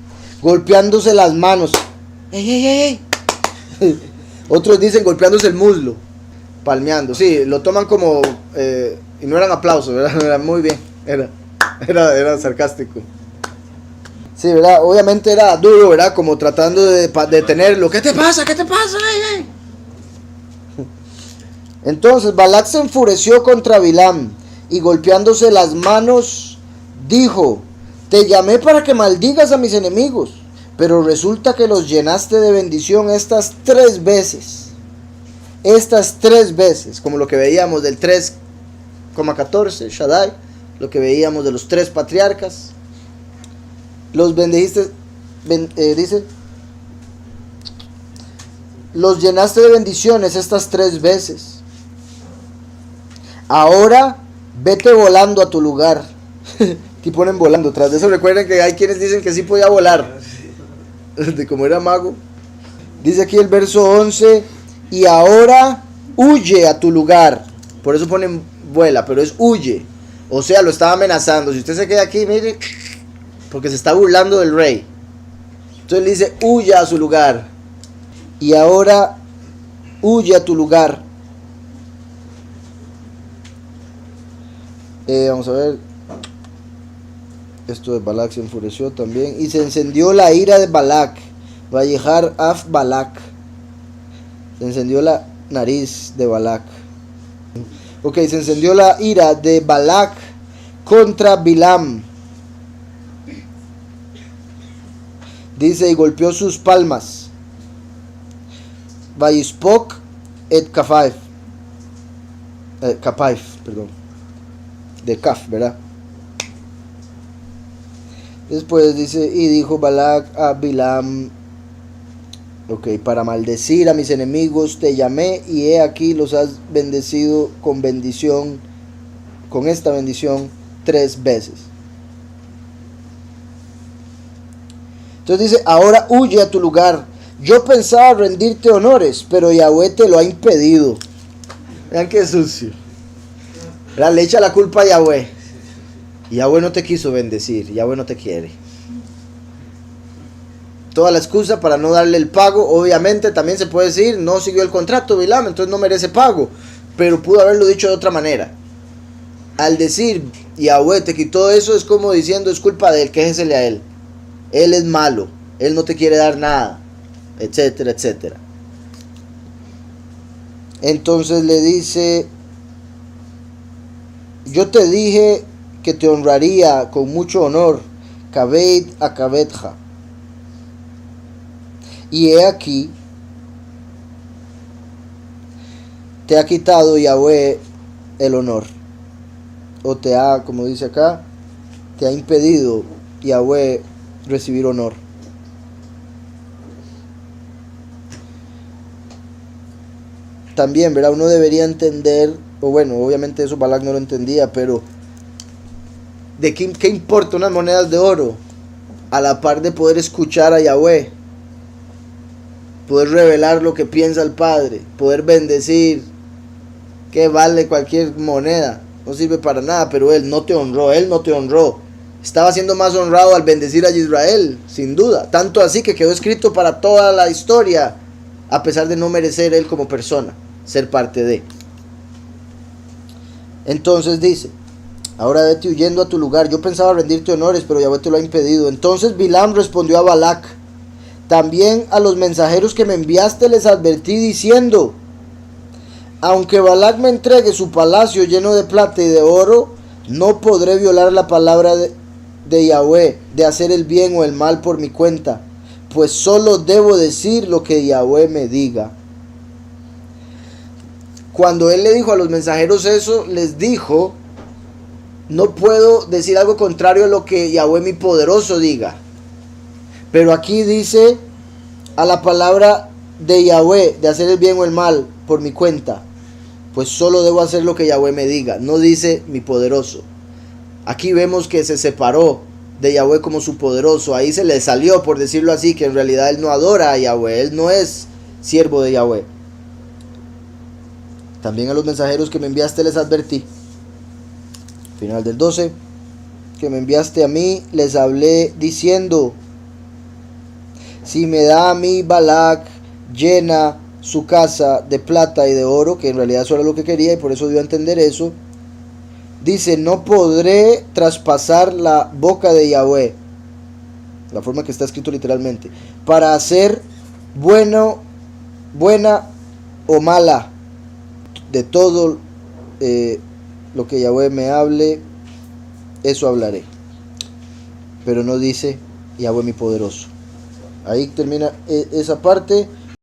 golpeándose las manos. ¡Ey, ey, ey, ey! Otros dicen golpeándose el muslo, palmeando. Sí, lo toman como... y no eran aplausos, ¿verdad? Era muy bien, era sarcástico. Sí, ¿verdad? Obviamente era duro, ¿verdad? Como tratando de detenerlo. ¿Qué te pasa? ¿Qué te pasa? ¡Ey, ey! Entonces Balac se enfureció contra Bilam y golpeándose las manos dijo, te llamé para que maldigas a mis enemigos, pero resulta que los llenaste de bendición estas 3 veces. Estas 3 veces, como lo que veíamos del 3,14, Shaddai, lo que veíamos de los 3 patriarcas. Los bendijiste, dice, los llenaste de bendiciones estas 3 veces. Ahora vete volando a tu lugar. Y ponen volando. Tras de eso recuerden que hay quienes dicen que sí podía volar, de como era mago. Dice aquí el verso 11, y ahora huye a tu lugar. Por eso ponen vuela, pero es huye. O sea, lo estaba amenazando. Si usted se queda aquí, mire, porque se está burlando del rey. Entonces le dice, huya a su lugar. Y ahora huye a tu lugar. Vamos a ver. Esto de Balac se enfureció también. Y se encendió la ira de Balac. Vallejar af Balac. Se encendió la nariz de Balac. Ok, se encendió la ira de Balac contra Bilam. Dice, y golpeó sus palmas. Vayispok et Kapaif. Kapaif, perdón. De Kaf, ¿verdad? Después dice, y dijo Balac a Bilam, ok, para maldecir a mis enemigos te llamé, y he aquí los has bendecido con bendición, con esta bendición 3 veces. Entonces dice, ahora huye a tu lugar. Yo pensaba rendirte honores, pero Yahweh te lo ha impedido. Vean qué sucio. Le echa la culpa a Yahweh. Yahweh no te quiso bendecir. Yahweh no te quiere. Toda la excusa para no darle el pago. Obviamente también se puede decir, no siguió el contrato Bilam, entonces no merece pago. Pero pudo haberlo dicho de otra manera. Al decir, Yahweh te quitó eso, es como diciendo, es culpa de él, quéjesele a él. Él es malo, él no te quiere dar nada, etcétera, etcétera. Entonces le dice, yo te dije que te honraría con mucho honor, Kabed a Kabedja. Y he aquí, te ha quitado Yahweh el honor. O te ha, como dice acá, te ha impedido Yahweh recibir honor. También, ¿verdad? Uno debería entender, o bueno, obviamente eso Balac no lo entendía, pero ¿de qué importa unas monedas de oro a la par de poder escuchar a Yahweh? Poder revelar lo que piensa el Padre, poder bendecir. ¿Qué vale cualquier moneda? No sirve para nada, pero él no te honró, él no te honró. Estaba siendo más honrado al bendecir a Israel, sin duda. Tanto así que quedó escrito para toda la historia, a pesar de no merecer él como persona ser parte de. Entonces dice, ahora vete huyendo a tu lugar. Yo pensaba rendirte honores, pero Yahweh te lo ha impedido. Entonces Bilam respondió a Balac, también a los mensajeros que me enviaste les advertí diciendo, aunque Balac me entregue su palacio lleno de plata y de oro, no podré violar la palabra de Yahweh, de hacer el bien o el mal por mi cuenta, pues solo debo decir lo que Yahweh me diga. Cuando él le dijo a los mensajeros eso, les dijo, no puedo decir algo contrario a lo que Yahweh mi poderoso diga. Pero aquí dice, a la palabra de Yahweh, de hacer el bien o el mal por mi cuenta, pues solo debo hacer lo que Yahweh me diga. No dice mi poderoso. Aquí vemos que se separó de Yahweh como su poderoso. Ahí se le salió, por decirlo así, que en realidad él no adora a Yahweh, él no es siervo de Yahweh. También a los mensajeros que me enviaste les advertí. Final del 12. Que me enviaste a mí, les hablé diciendo: si me da a mí Balac llena su casa de plata y de oro, que en realidad eso era lo que quería y por eso dio a entender eso, dice, no podré traspasar la boca de Yahweh, la forma que está escrito literalmente, para hacer buena o mala de todo lo que Yahweh me hable, eso hablaré. Pero no dice Yahweh mi poderoso. Ahí termina esa parte.